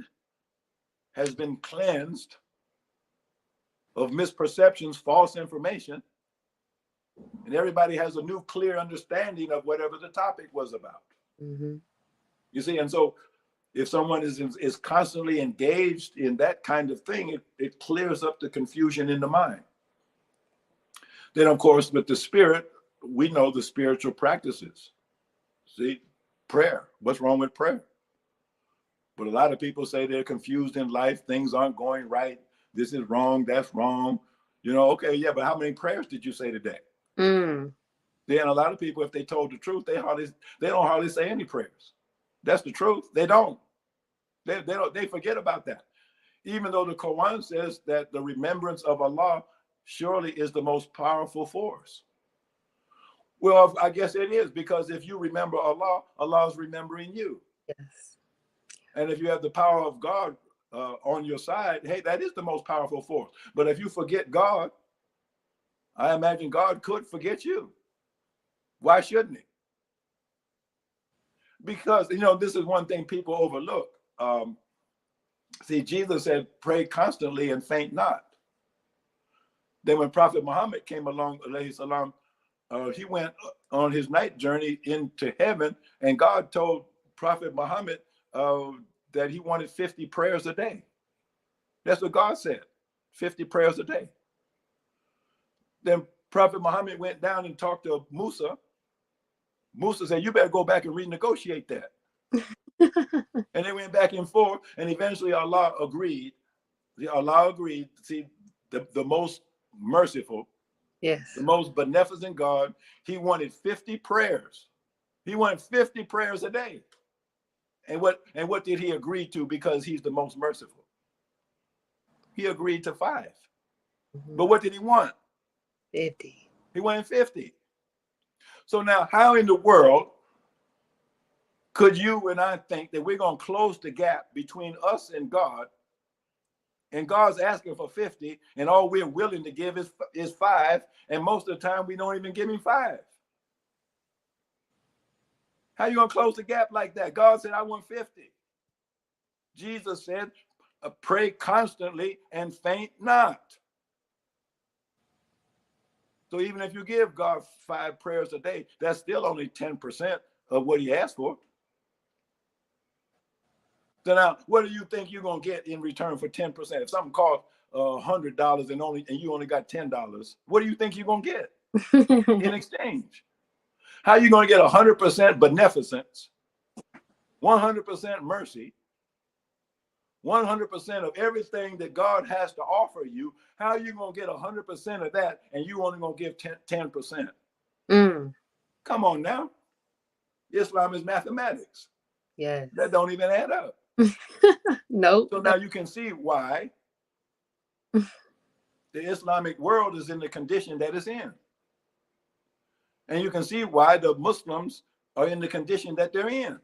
B: has been cleansed of misperceptions, false information, and everybody has a new clear understanding of whatever the topic was about. You see, and so if someone is constantly engaged in that kind of thing, it clears up the confusion in the mind. Then, of course, with the spirit, we know the spiritual practices. See, prayer. What's wrong with prayer? But a lot of people say they're confused in life. Things aren't going right. This is wrong. That's wrong. Okay, yeah, but how many prayers did you say today? Then a lot of people, if they told the truth, they don't hardly say any prayers. That's the truth. They don't. They forget about that. Even though the Quran says that the remembrance of Allah surely is the most powerful force. Well, I guess it is, because if you remember Allah, Allah is remembering you.
A: Yes.
B: And if you have the power of God on your side, hey, that is the most powerful force. But if you forget God, I imagine God could forget you. Why shouldn't he? Because, this is one thing people overlook. See, Jesus said, pray constantly and faint not. Then when Prophet Muhammad came along, alayhi salam, he went on his night journey into heaven, and God told Prophet Muhammad that he wanted 50 prayers a day. That's what God said, 50 prayers a day. Then Prophet Muhammad went down and talked to Musa. Musa said, you better go back and renegotiate that. And they went back and forth, and eventually Allah agreed. Allah agreed. See, the most merciful,
A: Yes,
B: the most beneficent God, he wanted 50 prayers. He wanted 50 prayers a day. And what did he agree to, because he's the most merciful? He agreed to 5. But what did he want?
A: 50.
B: He wanted 50. So now, how in the world Could you and I think that we're going to close the gap between us and God, and God's asking for 50, and all we're willing to give is 5, and most of the time we don't even give him 5? How you going to close the gap like that? God said, I want 50. Jesus said, pray constantly and faint not. So even if you give God 5 prayers a day, that's still only 10% of what he asked for. So now, what do you think you're going to get in return for 10%? If something costs $100 and you only got $10, what do you think you're going to get in exchange? How are you going to get 100% beneficence, 100% mercy, 100% of everything that God has to offer you? How are you going to get 100% of that and you only going to give 10%? Come on now. Islam is mathematics.
A: Yes.
B: That don't even add up.
A: Nope.
B: So now you can see why the Islamic world is in the condition that it's in. And you can see why the Muslims are in the condition that they're in.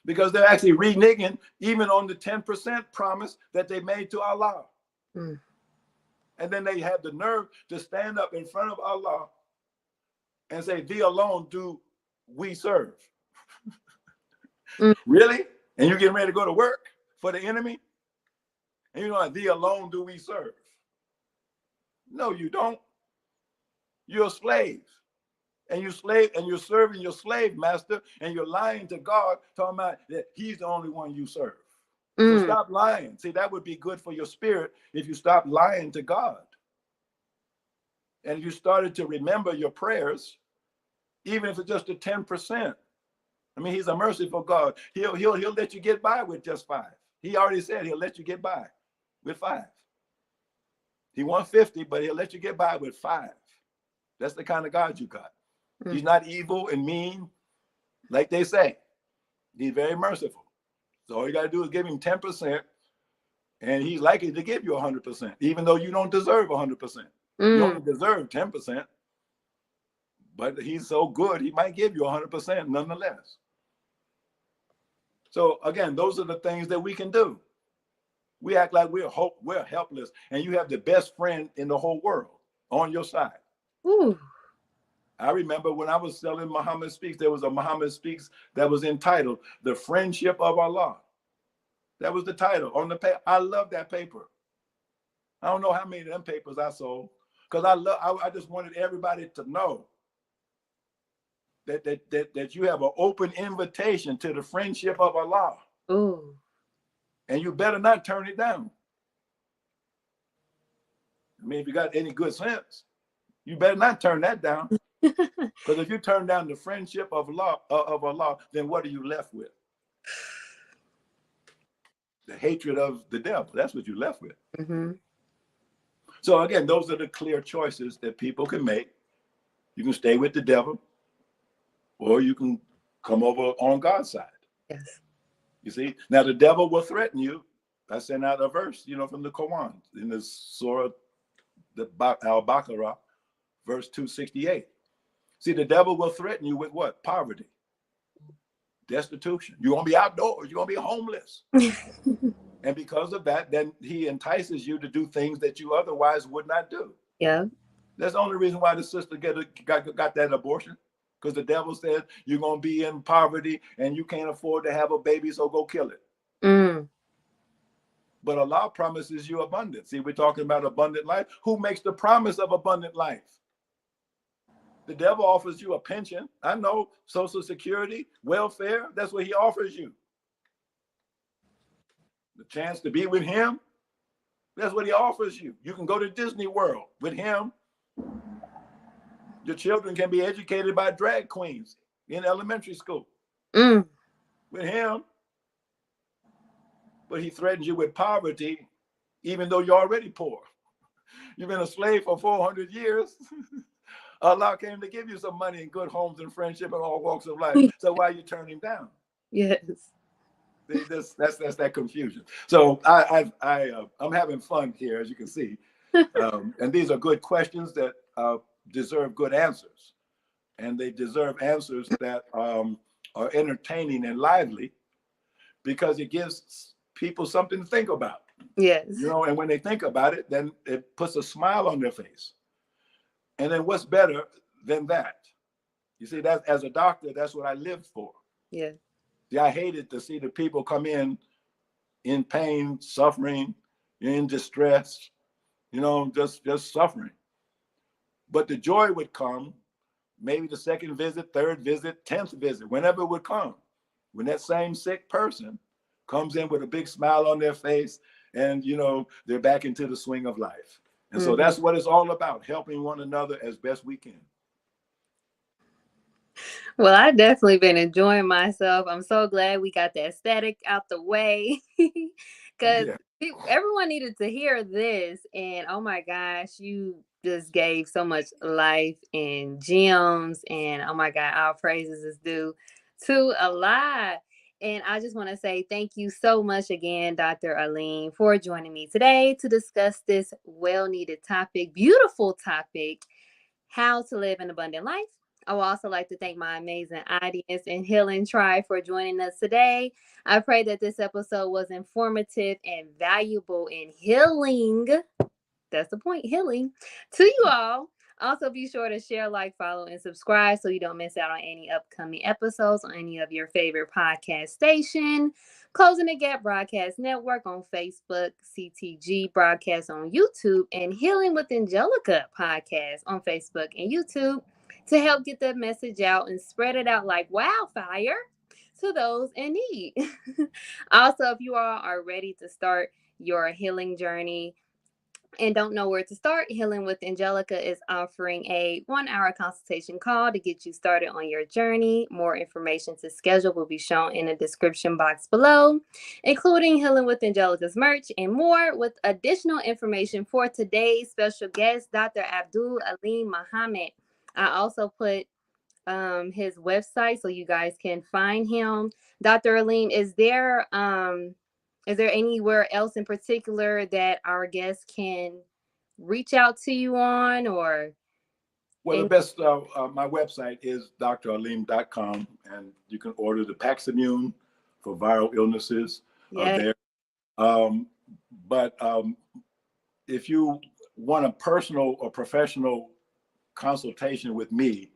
B: Because they're actually reneging even on the 10% promise that they made to Allah. And then they have the nerve to stand up in front of Allah and say, thee alone do we serve. Really? And you're getting ready to go to work for the enemy? And you're like, thee alone do we serve. No, you don't. You're a slave. And you're serving your slave master, and you're lying to God, talking about that he's the only one you serve. So stop lying. See, that would be good for your spirit if you stop lying to God. And you started to remember your prayers, even if it's just a 10%. I mean, he's a merciful God. He'll let you get by with just 5. He already said he'll let you get by with 5. He wants 50, but he'll let you get by with 5. That's the kind of God you got. He's not evil and mean, like they say. He's very merciful. So all you got to do is give him 10%, and he's likely to give you 100%, even though you don't deserve 100%. You only deserve 10%, but he's so good, he might give you 100% nonetheless. So again, those are the things that we can do. We act like we're helpless, and you have the best friend in the whole world on your side. I remember when I was selling Muhammad Speaks, there was a Muhammad Speaks that was entitled The Friendship of Allah. That was the title on the paper. I love that paper. I don't know how many of them papers I sold, because I just wanted everybody to know that you have an open invitation to the friendship of Allah. And you better not turn it down. I mean, if you got any good sense, you better not turn that down. Because if you turn down the friendship of Allah, then what are you left with? The hatred of the devil. That's what you're left with. So again, those are the clear choices that people can make. You can stay with the devil, or you can come over on God's side.
A: Yes.
B: You see, now the devil will threaten you. I sent out a verse, from the Quran in the Surah Al-Baqarah, verse 268. See, the devil will threaten you with what? Poverty, destitution. You're going to be outdoors. You're going to be homeless. And because of that, then he entices you to do things that you otherwise would not do.
A: Yeah.
B: That's the only reason why the sister got that abortion, because the devil said you're going to be in poverty and you can't afford to have a baby, so go kill it. But Allah promises you abundance. See, we're talking about abundant life. Who makes the promise of abundant life? The devil offers you a pension. I know, Social Security, welfare, that's what he offers you. The chance to be with him, that's what he offers you. You can go to Disney World with him. Your children can be educated by drag queens in elementary school with him. But he threatens you with poverty, even though you're already poor. You've been a slave for 400 years. Allah came to give you some money and good homes and friendship and all walks of life. So why you turn him down?
A: Yes.
B: That's that confusion. So I'm having fun here, as you can see. And these are good questions that deserve good answers. And they deserve answers that or entertaining and lively because it gives people something to think about.
A: Yes.
B: And when they think about it, then it puts a smile on their face. And then what's better than that? You see, that as a doctor, that's what I lived for.
A: Yeah.
B: See, I hated to see the people come in pain, suffering, in distress, just suffering. But the joy would come, maybe the second visit, third visit, 10th visit, whenever it would come, when that same sick person comes in with a big smile on their face and, they're back into the swing of life. And so that's what it's all about, helping one another as best we can.
A: Well, I've definitely been enjoying myself. I'm so glad we got that static out the way because
B: Yeah.
A: everyone needed to hear this. And oh my gosh, you just gave so much life and gems. And oh my God, our praises is due to Allah. And I just want to say thank you so much again, Dr. Alim, for joining me today to discuss this well needed topic, beautiful topic, how to live an abundant life. I would also like to thank my amazing audience and Healing Tribe for joining us today. I pray that this episode was informative and valuable in healing. That's the point, healing to you all. Also, be sure to share, like, follow, and subscribe so you don't miss out on any upcoming episodes on any of your favorite podcast station. Closing the Gap Broadcast Network on Facebook, CTG Broadcast on YouTube, and Healing with Angelica Podcast on Facebook and YouTube to help get the message out and spread it out like wildfire to those in need. Also, if you all are ready to start your healing journey and don't know where to start, Healing with Angelica is offering a 1-hour consultation call to get you started on your journey. More information to schedule will be shown in the description box below, including Healing with Angelica's merch and more, with additional information for today's special guest, Dr. Abdul Alim Muhammad. I also put his website so you guys can find him. Dr. Alim, is there anywhere else in particular that our guests can reach out to you on, or?
B: Well, the best, my website is dralim.com, and you can order the Paximune for viral illnesses there. But if you want a personal or professional consultation with me,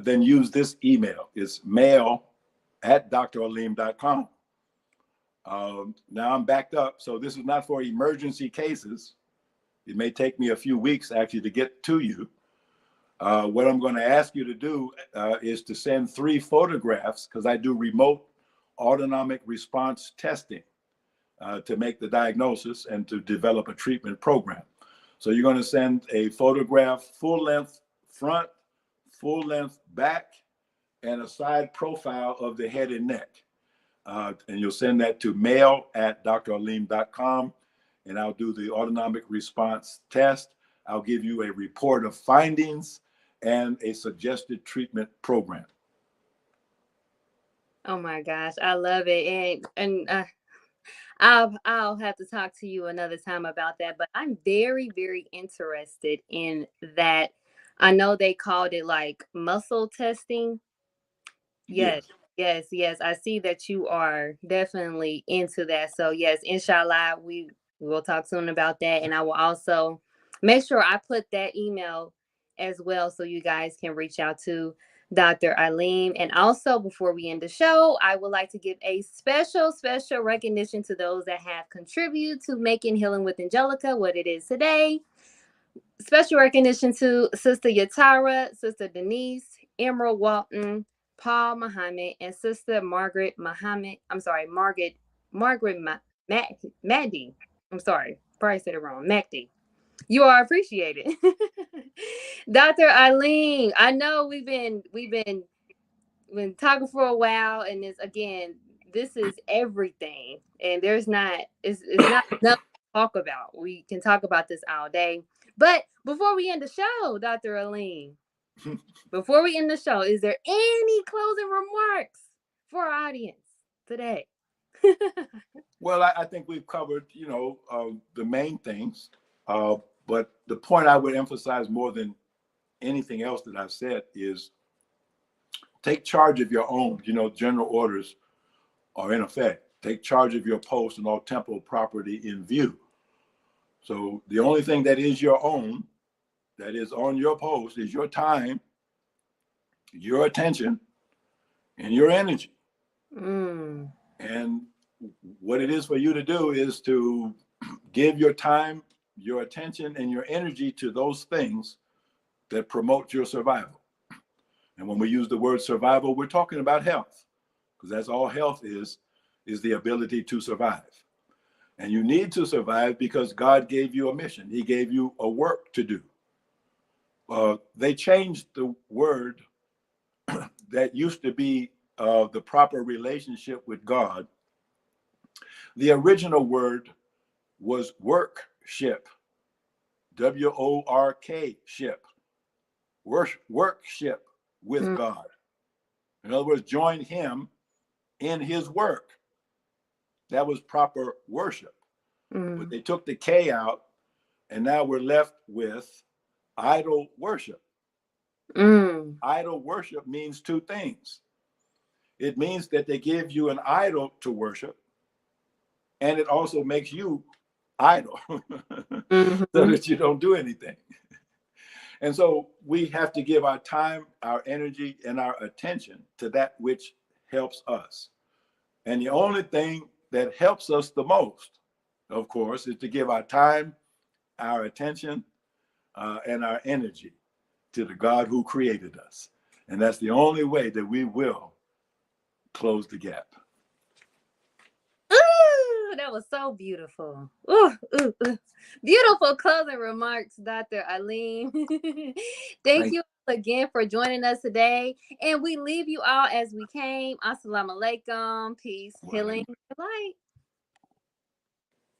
B: then use this email. It's mail@dralim.com. Now I'm backed up, so this is not for emergency cases. It may take me a few weeks actually to get to you. What I'm going to ask you to do is to send 3 photographs, because I do remote autonomic response testing to make the diagnosis and to develop a treatment program. So you're going to send a photograph, full length front, full length back, and a side profile of the head and neck. And you'll send that to mail@dralim.com, and I'll do the autonomic response test. I'll give you a report of findings and a suggested treatment program.
A: Oh my gosh, I love it. And I'll have to talk to you another time about that, but I'm very, very interested in that. I know they called it like muscle testing. Yes, yes. I see that you are definitely into that. So yes, inshallah, we will talk soon about that. And I will also make sure I put that email as well so you guys can reach out to Dr. Alim. And also, before we end the show, I would like to give a special recognition to those that have contributed to making Healing with Angelica what it is today. Special recognition to Sister Yatara, Sister Denise, Emerald Walton, Paul Muhammad, and Sister Margaret Muhammad. I'm sorry, Margaret Maddie. I'm sorry, probably said it wrong. Macdi. You are appreciated. Dr. Alim, I know we've been talking for a while, and this is everything, and it's not enough to talk about. We can talk about this all day. But before we end the show, Dr. Alim, before we end the show, is there any closing remarks for our audience today?
B: Well, I think we've covered, the main things. But the point I would emphasize more than anything else that I've said is Take charge of your own. General orders are in effect. Take charge of your post and all temporal property in view. So the only thing that is your own, that is on your post, is your time, your attention, and your energy.
A: Mm.
B: And what it is for you to do is to give your time, your attention, and your energy to those things that promote your survival. And when we use the word survival, we're talking about health, because that's all health is the ability to survive. And you need to survive because God gave you a mission. He gave you a work to do. They changed the word that used to be the proper relationship with God. The original word was workship, W-O-R-K ship, workship with
A: Mm.
B: God. In other words, join him in his work. That was proper worship.
A: Mm.
B: But they took the K out, and now we're left with idol worship.
A: Mm.
B: Idol worship means two things. It means that they give you an idol to worship, and it also makes you idle so
A: Mm-hmm.
B: that you don't do anything. And so we have to give our time, our energy, and our attention to that which helps us. And the only thing that helps us the most, of course, is to give our time, our attention, and our energy to the God who created us. And that's the only way that we will close the gap.
A: Ooh, that was so beautiful. Ooh, ooh, ooh. Beautiful closing remarks, Dr. Alim. Thank
B: Thank
A: you again for joining us today. And we leave you all as we came. Assalamu alaikum. Peace,
B: you.
A: healing, light.